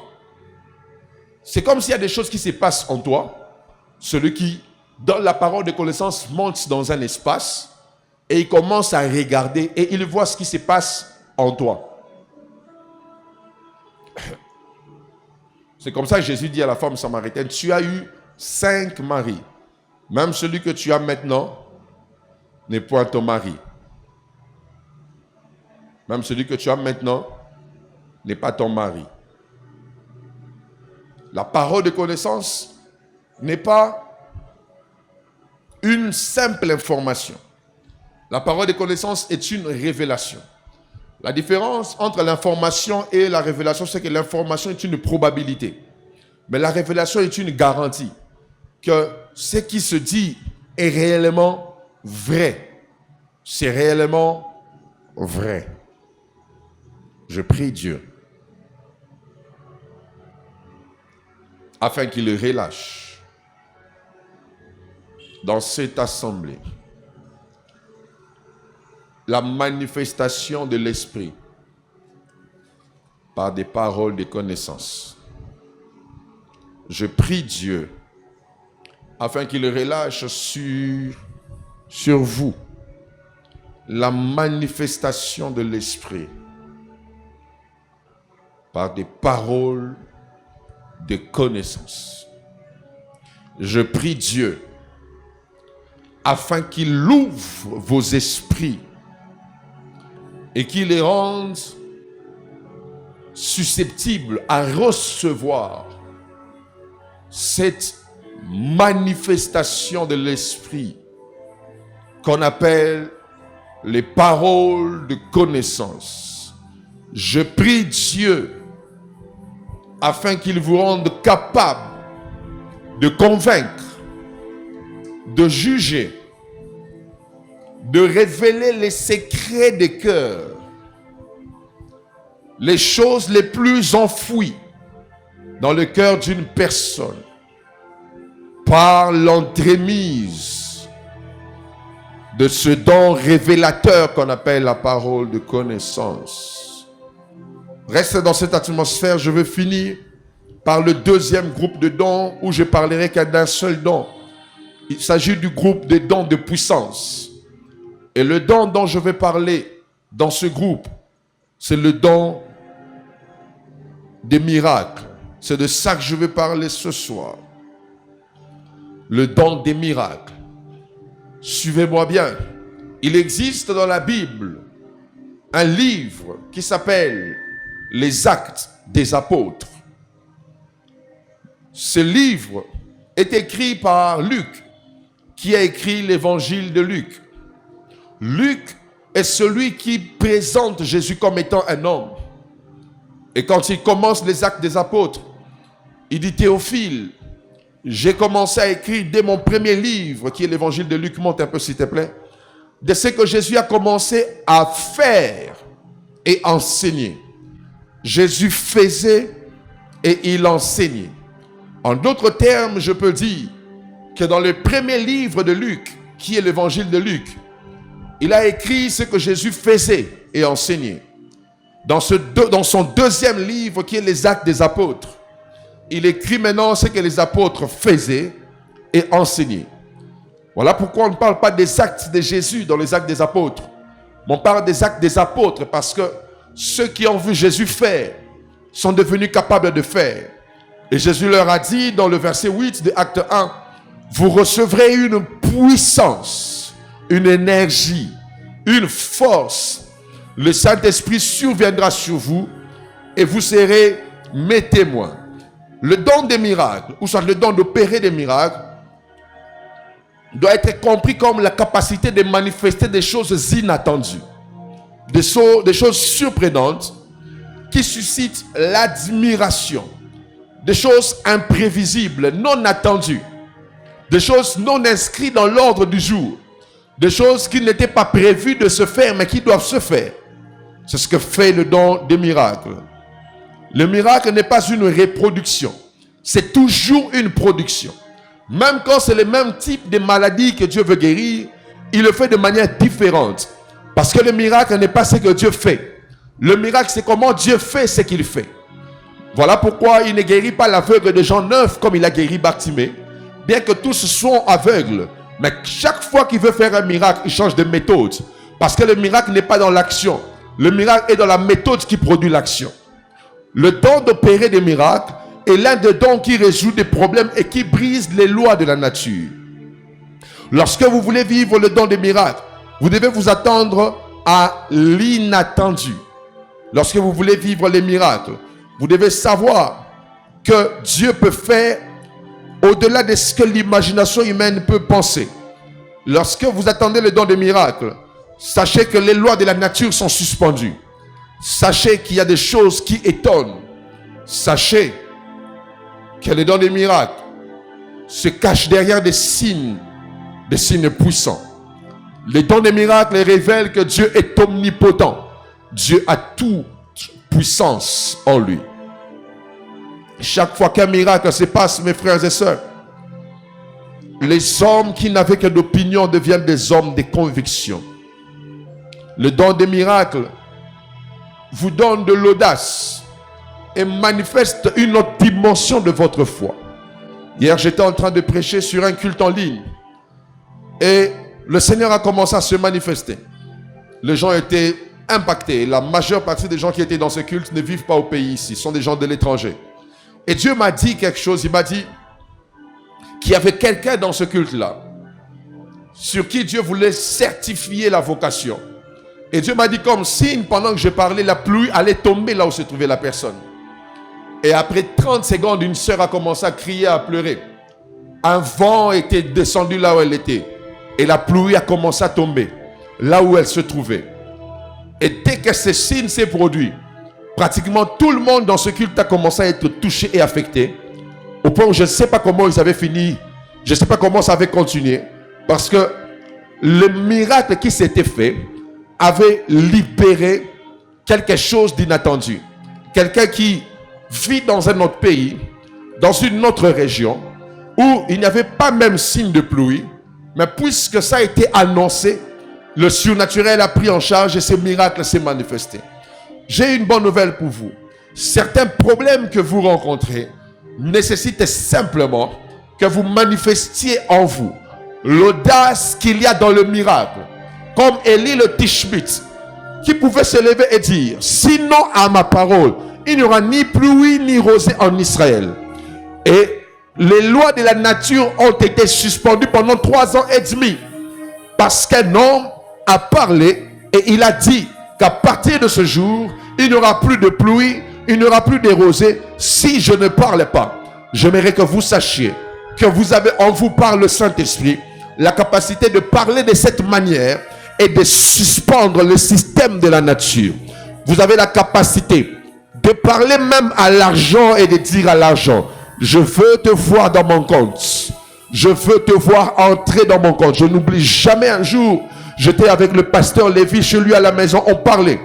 c'est comme s'il y a des choses qui se passent en toi. Celui qui, dans la parole de connaissance, monte dans un espace et il commence à regarder et il voit ce qui se passe en toi. C'est comme ça que Jésus dit à la femme samaritaine, tu as eu 5 maris. Même celui que tu as maintenant n'est point ton mari. Même celui que tu as maintenant n'est pas ton mari. La parole de connaissance n'est pas une simple information. La parole de connaissance est une révélation. La différence entre l'information et la révélation, c'est que l'information est une probabilité. Mais la révélation est une garantie que ce qui se dit est réellement vrai. C'est réellement vrai. Je prie Dieu afin qu'il relâche dans cette assemblée la manifestation de l'esprit par des paroles de connaissance. Je prie Dieu afin qu'il relâche sur vous la manifestation de l'esprit par des paroles de connaissance. Je prie Dieu afin qu'il ouvre vos esprits et qu'il les rende susceptibles à recevoir cette manifestation de l'esprit qu'on appelle les paroles de connaissance. Je prie Dieu afin qu'il vous rende capable de convaincre, de juger, de révéler les secrets des cœurs, les choses les plus enfouies dans le cœur d'une personne, par l'entremise de ce don révélateur qu'on appelle la parole de connaissance. Reste dans cette atmosphère, je veux finir par le deuxième groupe de dons où je parlerai qu'à d'un seul don. Il s'agit du groupe des dons de puissance. Et le don dont je vais parler dans ce groupe, c'est le don des miracles. C'est de ça que je vais parler ce soir. Le don des miracles. Suivez-moi bien. Il existe dans la Bible un livre qui s'appelle Les Actes des Apôtres. Ce livre est écrit par Luc, qui a écrit l'évangile de Luc. Luc est celui qui présente Jésus comme étant un homme. Et quand il commence les Actes des Apôtres, il dit: Théophile, j'ai commencé à écrire dès mon premier livre, qui est l'évangile de Luc. Monte un peu s'il te plaît. De ce que Jésus a commencé à faire et enseigner. Jésus faisait et il enseignait. En d'autres termes, je peux dire que dans le premier livre de Luc, qui est l'évangile de Luc, il a écrit ce que Jésus faisait et enseignait. Dans son deuxième livre, qui est les Actes des Apôtres, il écrit maintenant ce que les apôtres faisaient et enseignaient. Voilà pourquoi on ne parle pas des actes de Jésus dans les Actes des Apôtres. On parle des Actes des Apôtres parce que ceux qui ont vu Jésus faire sont devenus capables de faire. Et Jésus leur a dit dans le verset 8 de Acte 1, vous recevrez une puissance, une énergie, une force. Le Saint-Esprit surviendra sur vous et vous serez mes témoins. Le don des miracles, ou soit le don d'opérer des miracles, doit être compris comme la capacité de manifester des choses inattendues, des choses surprenantes qui suscitent l'admiration, des choses imprévisibles, non attendues, des choses non inscrites dans l'ordre du jour, des choses qui n'étaient pas prévues de se faire, mais qui doivent se faire. C'est ce que fait le don des miracles. Le miracle n'est pas une reproduction, c'est toujours une production. Même quand c'est le même type de maladie que Dieu veut guérir, il le fait de manière différente. Parce que le miracle n'est pas ce que Dieu fait. Le miracle, c'est comment Dieu fait ce qu'il fait. Voilà pourquoi il ne guérit pas l'aveugle de Jean 9 comme il a guéri Bartimée. Bien que tous soient aveugles, mais chaque fois qu'il veut faire un miracle, il change de méthode. Parce que le miracle n'est pas dans l'action. Le miracle est dans la méthode qui produit l'action. Le don d'opérer des miracles est l'un des dons qui résout des problèmes et qui brise les lois de la nature. Lorsque vous voulez vivre le don des miracles, vous devez vous attendre à l'inattendu. Lorsque vous voulez vivre les miracles, vous devez savoir que Dieu peut faire au-delà de ce que l'imagination humaine peut penser. Lorsque vous attendez le don des miracles, sachez que les lois de la nature sont suspendues. Sachez qu'il y a des choses qui étonnent. Sachez que le don des miracles se cache derrière des signes puissants. Le don des miracles révèle que Dieu est omnipotent. Dieu a toute puissance en lui. Chaque fois qu'un miracle se passe, mes frères et sœurs, les hommes qui n'avaient que d'opinion deviennent des hommes de conviction. Le don des miracles vous donne de l'audace et manifeste une autre dimension de votre foi. Hier, j'étais en train de prêcher sur un culte en ligne et le Seigneur a commencé à se manifester. Les gens étaient impactés. La majeure partie des gens qui étaient dans ce culte ne vivent pas au pays ici, ce sont des gens de l'étranger. Et Dieu m'a dit quelque chose, il m'a dit qu'il y avait quelqu'un dans ce culte-là sur qui Dieu voulait certifier la vocation. Et Dieu m'a dit comme signe, pendant que je parlais, la pluie allait tomber là où se trouvait la personne. Et après 30 secondes, une sœur a commencé à crier, à pleurer. Un vent était descendu là où elle était. Et la pluie a commencé à tomber là où elle se trouvait. Et dès que ce signe s'est produit, pratiquement tout le monde dans ce culte a commencé à être touché et affecté. Au point où je ne sais pas comment ils avaient fini. Je ne sais pas comment ça avait continué. Parce que le miracle qui s'était fait avait libéré quelque chose d'inattendu. Quelqu'un qui vit dans un autre pays, dans une autre région, où il n'y avait pas même signe de pluie, mais puisque ça a été annoncé, le surnaturel a pris en charge et ce miracle s'est manifesté. J'ai une bonne nouvelle pour vous. Certains problèmes que vous rencontrez nécessitent simplement que vous manifestiez en vous l'audace qu'il y a dans le miracle. Comme Élie le Tishbite, qui pouvait se lever et dire, sinon à ma parole, il n'y aura ni pluie ni rosée en Israël. Et les lois de la nature ont été suspendues pendant 3 ans et demi. Parce qu'un homme a parlé et il a dit qu'à partir de ce jour, il n'y aura plus de pluie, il n'y aura plus de rosée si je ne parle pas. J'aimerais que vous sachiez que vous avez en vous par le Saint-Esprit la capacité de parler de cette manière et de suspendre le système de la nature. Vous avez la capacité de parler même à l'argent et de dire à l'argent, je veux te voir dans mon compte. Je veux te voir entrer dans mon compte. Je n'oublie jamais un jour, j'étais avec le pasteur Lévi chez lui à la maison, on parlait,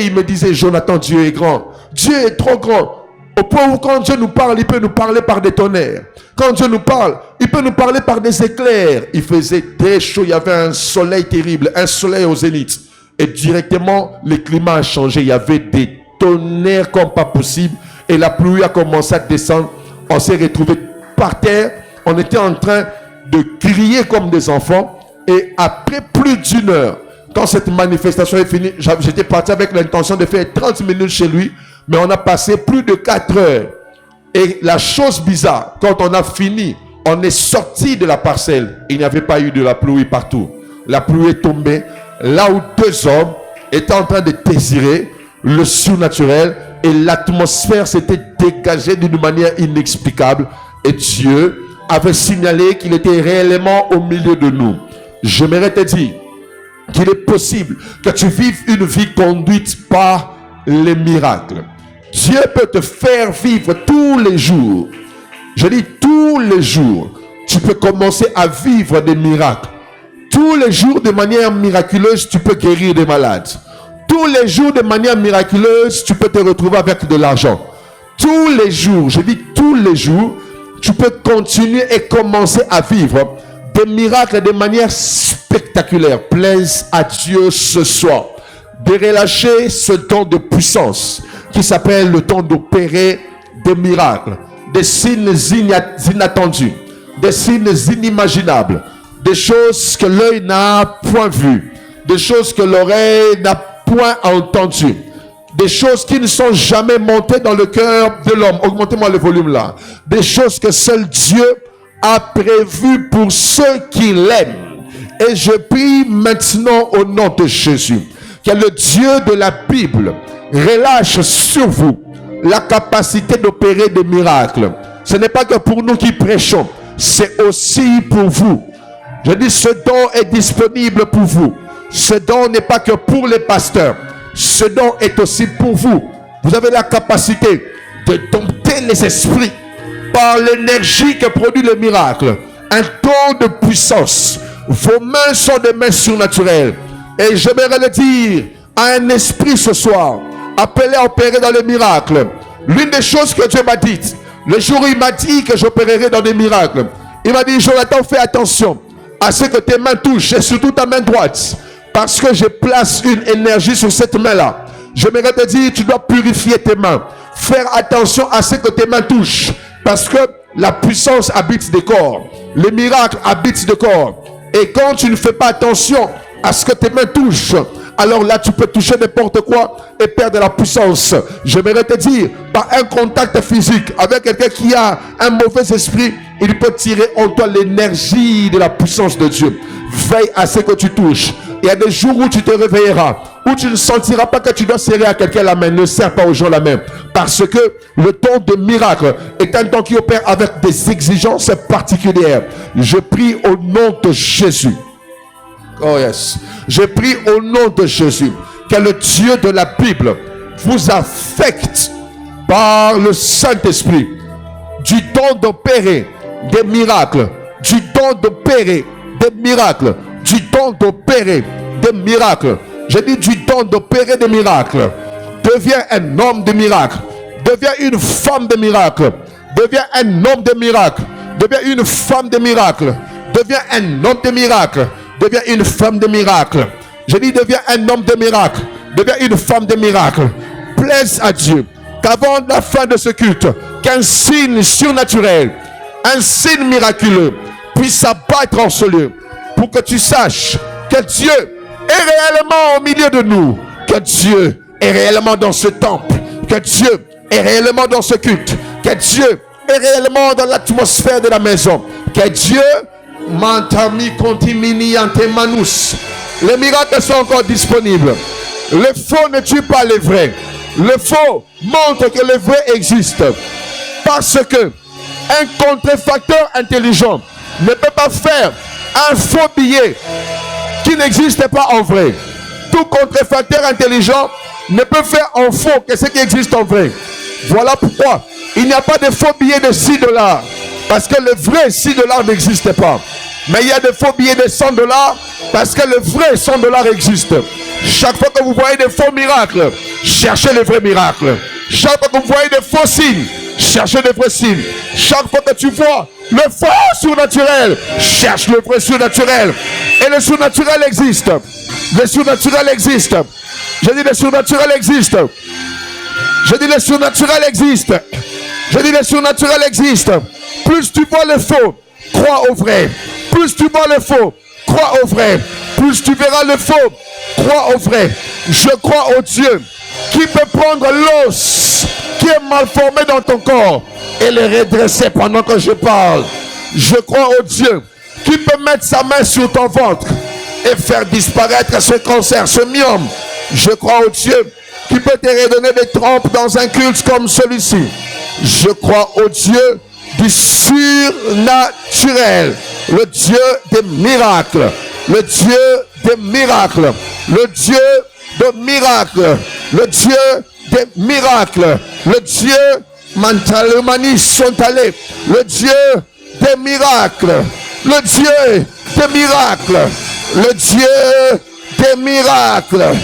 il me disait, Jonathan, Dieu est grand. Dieu est trop grand. Au point où quand Dieu nous parle, il peut nous parler par des tonnerres. Quand Dieu nous parle, il peut nous parler par des éclairs. Il faisait très chaud, il y avait un soleil terrible, un soleil au zénith. Et directement, le climat a changé. Il y avait des tonnerres comme pas possible. Et la pluie a commencé à descendre. On s'est retrouvés par terre. On était en train de crier comme des enfants. Et après plus d'1 heure, quand cette manifestation est finie, j'étais parti avec l'intention de faire 30 minutes chez lui. Mais on a passé plus de 4 heures. Et la chose bizarre, quand on a fini, on est sorti de la parcelle. Il n'y avait pas eu de la pluie partout. La pluie est tombée là où 2 hommes étaient en train de désirer le surnaturel. Et l'atmosphère s'était dégagée d'une manière inexplicable. Et Dieu avait signalé qu'il était réellement au milieu de nous. J'aimerais te dire qu'il est possible que tu vives une vie conduite par les miracles. Dieu peut te faire vivre tous les jours. Je dis tous les jours. Tu peux commencer à vivre des miracles. Tous les jours, de manière miraculeuse, tu peux guérir des malades. Tous les jours, de manière miraculeuse, tu peux te retrouver avec de l'argent. Tous les jours, je dis tous les jours, tu peux continuer et commencer à vivre des miracles de manière spectaculaire. Plaise à Dieu ce soir de relâcher ce don de puissance qui s'appelle le don d'opérer des miracles, des signes inattendus, des signes inimaginables, des choses que l'œil n'a point vues, des choses que l'oreille n'a point entendues, des choses qui ne sont jamais montées dans le cœur de l'homme. Augmentez-moi le volume là. Des choses que seul Dieu a prévues pour ceux qui l'aiment. Et je prie maintenant au nom de Jésus que le Dieu de la Bible relâche sur vous la capacité d'opérer des miracles. Ce n'est pas que pour nous qui prêchons, c'est aussi pour vous. Je dis, ce don est disponible pour vous. Ce don n'est pas que pour les pasteurs. Ce don est aussi pour vous. Vous avez la capacité de dompter les esprits par l'énergie que produit le miracle. Un don de puissance. Vos mains sont des mains surnaturelles. Et j'aimerais le dire à un esprit ce soir, appelé à opérer dans les miracles. L'une des choses que Dieu m'a dites, le jour où il m'a dit que j'opérerai dans des miracles, il m'a dit, Jonathan, fais attention à ce que tes mains touchent, et surtout ta main droite, parce que je place une énergie sur cette main-là. J'aimerais te dire, tu dois purifier tes mains. Faire attention à ce que tes mains touchent, parce que la puissance habite des corps. Les miracles habitent des corps. Et quand tu ne fais pas attention à ce que tes mains touchent, alors là tu peux toucher n'importe quoi et perdre la puissance. J'aimerais te dire, par un contact physique avec quelqu'un qui a un mauvais esprit, il peut tirer en toi l'énergie de la puissance de Dieu. Veille à ce que tu touches. Il y a des jours où tu te réveilleras, où tu ne sentiras pas que tu dois serrer à quelqu'un la main. Ne serre pas aux gens la main, parce que le don de miracle est un don qui opère avec des exigences particulières. Je prie au nom de Jésus. Oh yes. Je prie au nom de Jésus que le Dieu de la Bible vous affecte par le Saint-Esprit du don d'opérer des miracles, du don d'opérer des miracles, du don d'opérer des miracles. Je dis du don d'opérer des miracles. Deviens un homme de miracles. Deviens une femme de miracles. Deviens un homme de miracles. Deviens une femme de miracles. Deviens un homme de miracles. Deviens une femme de miracle. Je dis, deviens un homme de miracle. Deviens une femme de miracle. Plaise à Dieu qu'avant la fin de ce culte, qu'un signe surnaturel, un signe miraculeux puisse s'abattre en ce lieu, pour que tu saches que Dieu est réellement au milieu de nous, que Dieu est réellement dans ce temple, que Dieu est réellement dans ce culte, que Dieu est réellement dans l'atmosphère de la maison, que Dieu Mantami contimini ante manus. Les miracles sont encore disponibles. Le faux ne tue pas les vrais. Le faux montre que le vrai existe. Parce que un contrefacteur intelligent ne peut pas faire un faux billet qui n'existe pas en vrai. Tout contrefacteur intelligent ne peut faire en faux que ce qui existe en vrai. Voilà pourquoi il n'y a pas de faux billets de 6 $. Parce que le vrai 6 $ n'existe pas. Mais il y a des faux billets de 100 $ parce que le vrai 100 $ existe. Chaque fois que vous voyez des faux miracles, cherchez les vrais miracles. Chaque fois que vous voyez des faux signes, cherchez les vrais signes. Chaque fois que tu vois le faux surnaturel, cherche le vrai surnaturel. Et le surnaturel existe. Le surnaturel existe. Je dis le surnaturel existe. Je dis le surnaturel existe. Je dis le surnaturel existe. Plus tu vois le faux, crois au vrai. Plus tu vois le faux, crois au vrai. Plus tu verras le faux, crois au vrai. Je crois au Dieu qui peut prendre l'os qui est mal formé dans ton corps et le redresser pendant que je parle. Je crois au Dieu qui peut mettre sa main sur ton ventre et faire disparaître ce cancer, ce myome. Je crois au Dieu qui peut te redonner des trompes dans un culte comme celui-ci. Je crois au Dieu du surnaturel, le Dieu des miracles, le Dieu des miracles, le Dieu des miracles, le Dieu des miracles, le Dieu mentalemanis sont allés, le Dieu des miracles, le Dieu des miracles, Le Dieu des miracles.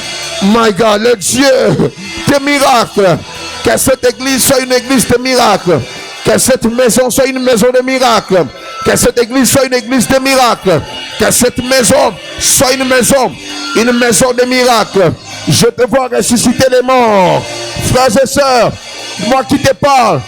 My God, le Dieu des miracles. Que cette église soit une église de miracles. Que cette maison soit une maison de miracles. Que cette église soit une église de miracles. Que cette maison soit une maison de miracles. Je te vois ressusciter les morts. Frères et sœurs, moi qui te parle,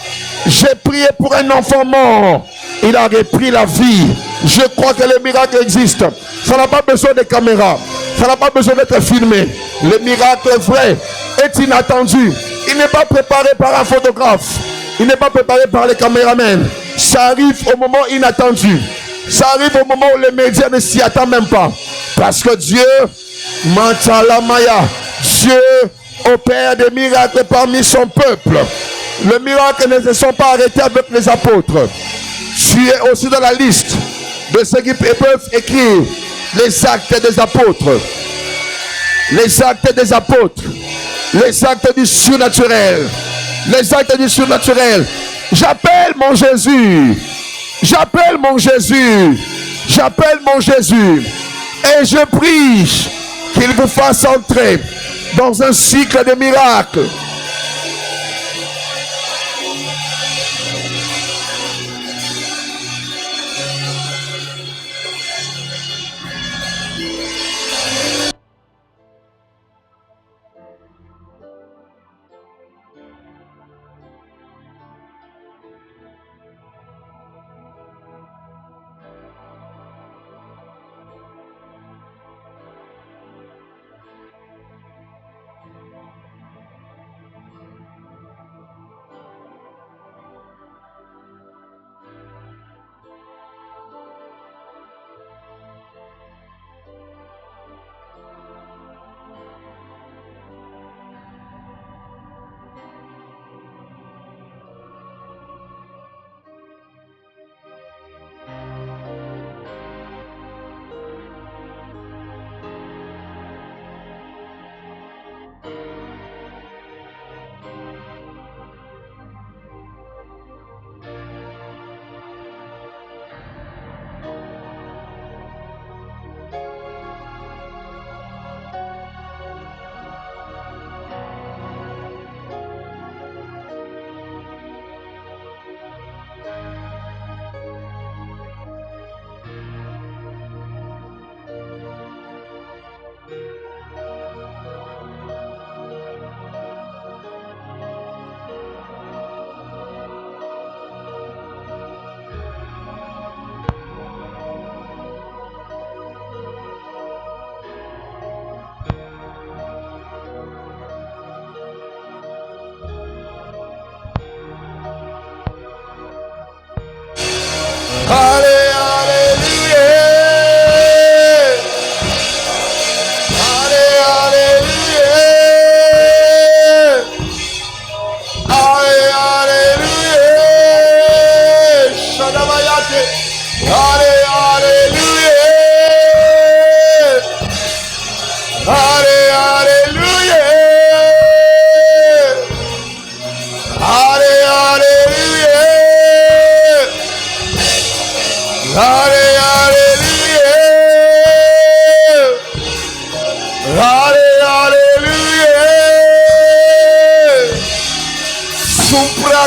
j'ai prié pour un enfant mort. Il a repris la vie. Je crois que le miracle existe. Ça n'a pas besoin de caméra. Ça n'a pas besoin d'être filmé. Le miracle vrai est inattendu. Il n'est pas préparé par un photographe. Il n'est pas préparé par les caméramans. Ça arrive au moment inattendu. Ça arrive au moment où les médias ne s'y attendent même pas. Parce que Dieu, Mantalamaya, Dieu opère des miracles parmi son peuple. Les miracles ne se sont pas arrêtés avec les apôtres. Tu es aussi dans la liste de ceux qui peuvent écrire les actes des apôtres. Les actes des apôtres. Les actes du surnaturel. Les actes du surnaturel. J'appelle mon Jésus. J'appelle mon Jésus. J'appelle mon Jésus. Et je prie qu'il vous fasse entrer dans un cycle de miracles.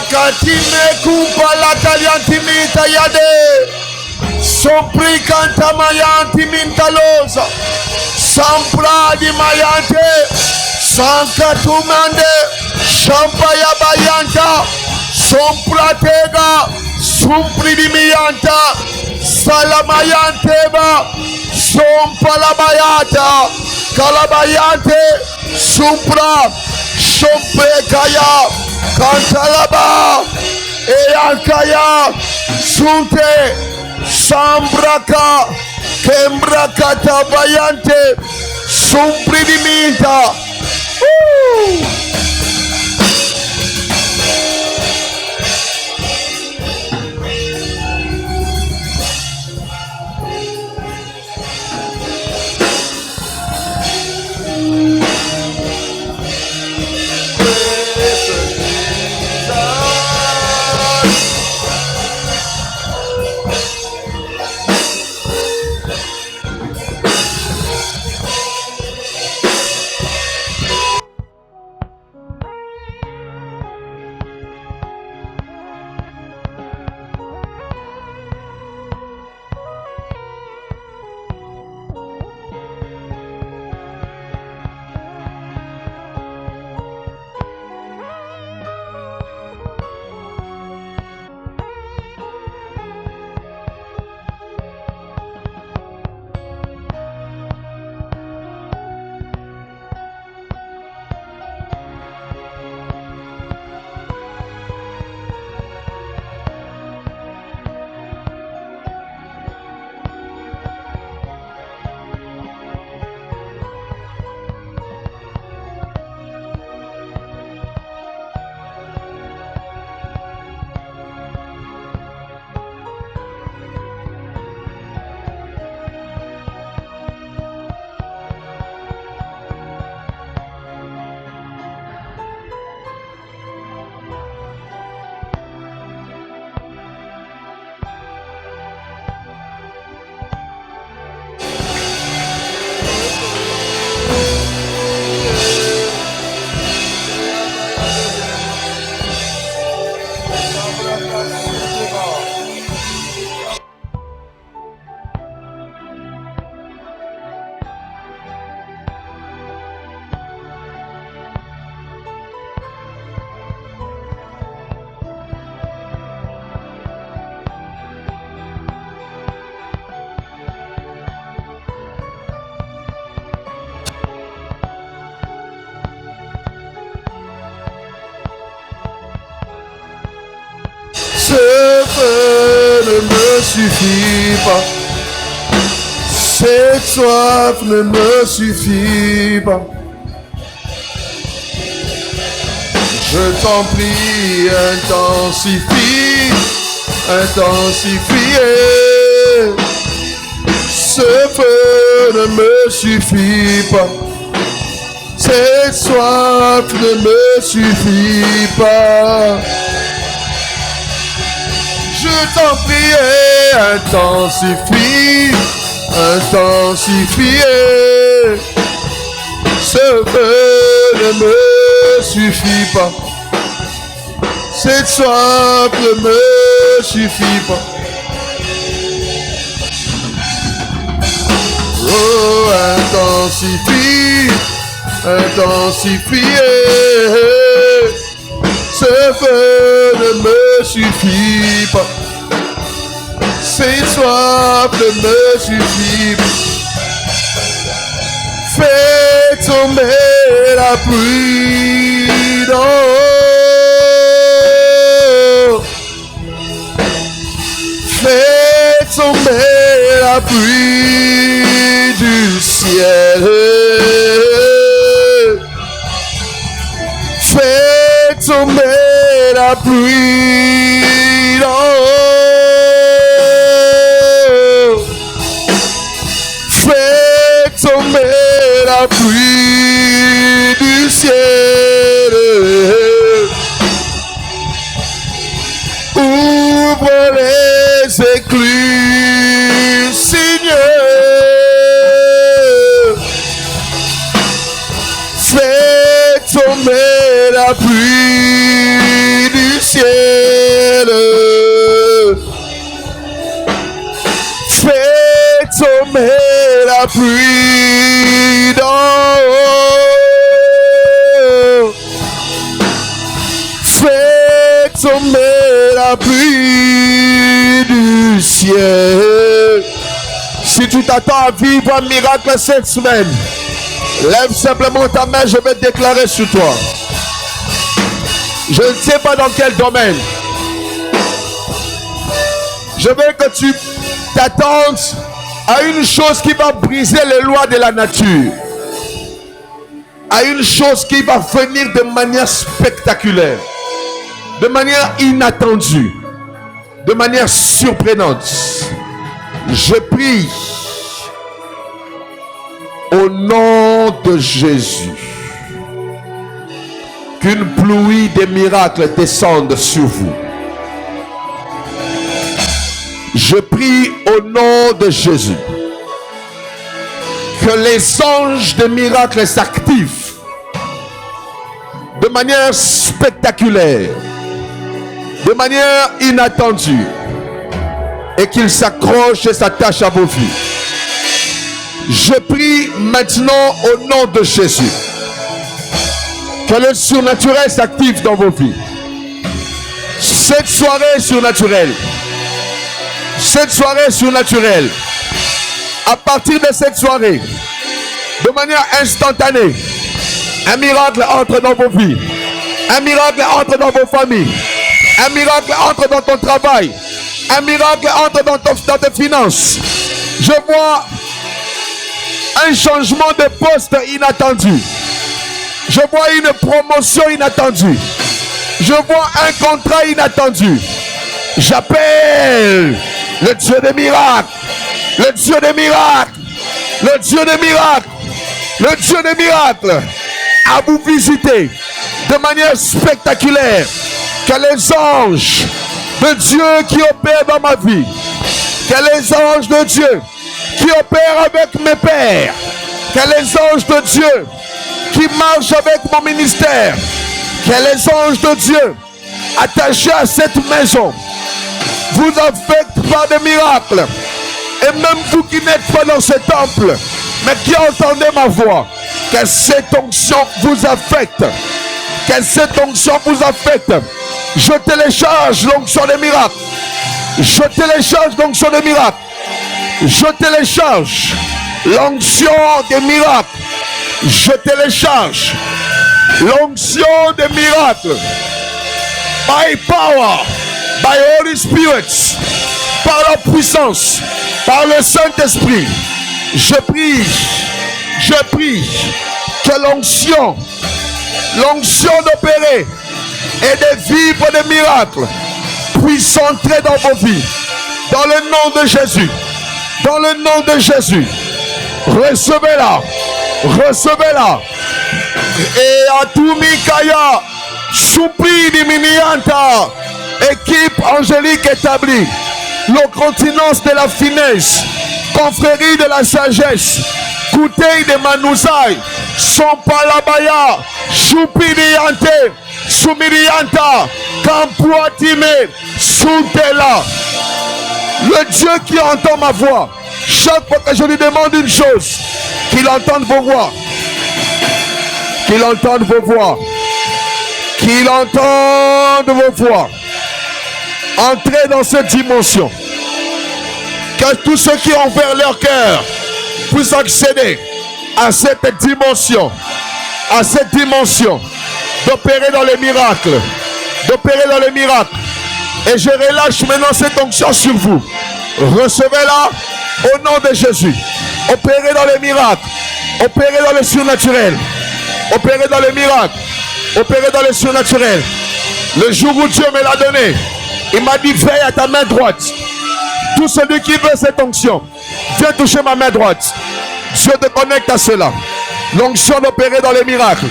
Katime kupa la kaliantimita yade. Sopri kanta mayanti mintalosa. Sampra di mayante. Sankatumande. Shampa ya bayanta. Sompra tega. Sumpri di miyanta. Salamayanteba. Sompa la bayata. Kalabayante. Sumpra. Shompre kaya. Kantalaba Eyankaya Sunte Sambraka Kembraka Tabayante Sumpridimita. Ce feu ne me suffit pas. Cette soif ne me suffit pas. Je t'en prie, intensifie, intensifie. Ce feu ne me suffit pas. Cette soif ne me suffit pas. Je t'en prie, intensifie, intensifie. Ce feu ne me suffit pas. Cette soif ne me suffit pas. Oh, intensifie, intensifie. Ce feu ne me suffit pas. Cette soif ne me suffit pas. Fais tomber la pluie d'en haut. Fais tomber la pluie du ciel. Fais tomber la pluie d'en haut. Fais tomber la pluie du ciel. Ouvre les écluses, Seigneur. Fais tomber la pluie du ciel. Fais tomber la pluie d'en haut. Fais tomber la pluie du ciel. Si tu t'attends à vivre un miracle cette semaine, lève simplement ta main, je vais déclarer sur toi. Je ne sais pas dans quel domaine. Je veux que tu t'attendes à une chose qui va briser les lois de la nature. À une chose qui va venir de manière spectaculaire. De manière inattendue. De manière surprenante. Je prie au nom de Jésus qu'une pluie de miracles descende sur vous. Je prie au nom de Jésus que les anges de miracles s'activent de manière spectaculaire, de manière inattendue, et qu'ils s'accrochent et s'attachent à vos vies. Je prie maintenant au nom de Jésus que le surnaturel s'active dans vos vies. Cette soirée surnaturelle, à partir de cette soirée, de manière instantanée, un miracle entre dans vos vies, un miracle entre dans vos familles, un miracle entre dans ton travail, un miracle entre dans tes finances. Je vois un changement de poste inattendu. Je vois une promotion inattendue. Je vois un contrat inattendu. J'appelle le Dieu des miracles, le Dieu des miracles, le Dieu des miracles, le Dieu des miracles à vous visiter de manière spectaculaire. Que les anges de Dieu qui opèrent dans ma vie, que les anges de Dieu qui opèrent avec mes pères, que les anges de Dieu qui marchent avec mon ministère, que les anges de Dieu attachés à cette maison vous affectent par des miracles. Et même vous qui n'êtes pas dans ce temple, mais qui entendez ma voix, que cette onction vous affecte. Que cette onction vous affecte. Je télécharge l'onction des miracles. Je télécharge l'onction des miracles. Je télécharge l'onction des miracles. Je télécharge l'onction des miracles. By power, by Holy Spirit, par la puissance, par le Saint-Esprit, je prie que l'onction d'opérer et de vivre des miracles puisse entrer dans vos vies. Dans le nom de Jésus. Dans le nom de Jésus. Recevez-la. Recevez-la. Et à tout Mikaya, soupli diminianta, équipe angélique établie, le continence de la finesse, confrérie de la sagesse, Kouteil de Manouzaï, Sompalabaya, Choupiriante, Soumirianta, Kampuatime, Soutela. Le Dieu qui entend ma voix, chaque fois que je lui demande une chose, qu'il entende vos voix, qu'il entende vos voix, qu'il entende vos voix. Entrez dans cette dimension. Que tous ceux qui ont ouvert leur cœur puissent accéder à cette dimension. À cette dimension. D'opérer dans les miracles. D'opérer dans les miracles. Et je relâche maintenant cette onction sur vous. Recevez-la au nom de Jésus. Opérez dans les miracles. Opérez dans le surnaturel. Opérez dans les miracles. Opérez dans le surnaturel. Le jour où Dieu me l'a donné, il m'a dit veille à ta main droite. Tout celui qui veut cette onction, viens toucher ma main droite. Dieu te connecte à cela. L'onction d'opérer dans les miracles.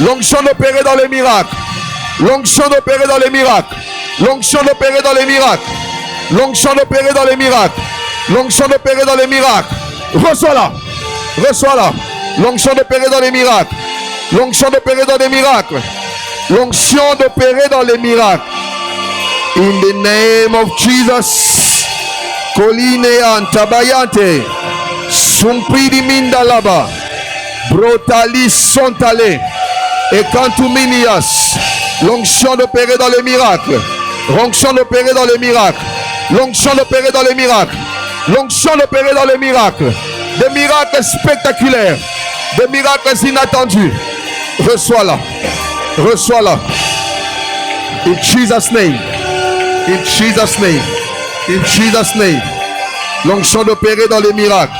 L'onction d'opérer dans les miracles. L'onction d'opérer dans les miracles. L'onction d'opérer dans les miracles. L'onction d'opérer dans les miracles. L'onction d'opérer dans les miracles. Reçois-la. Reçois-la. L'onction d'opérer dans les miracles. L'onction d'opérer dans les miracles. L'onction d'opérer dans les miracles. In the name of Jesus. Koline antabayante. Sumpidi mindalaba. Brotalis sontale. Et cantuminias. L'onction d'opérer dans les miracles. L'onction d'opérer dans les miracles. L'onction d'opérer dans les miracles. L'onction d'opérer dans les miracles. Des miracles spectaculaires. Des miracles inattendus. Reçois-la. Reçois-la. In Jesus' name. In Jesus' name. In Jesus' name. L'onction d'opérer dans les miracles.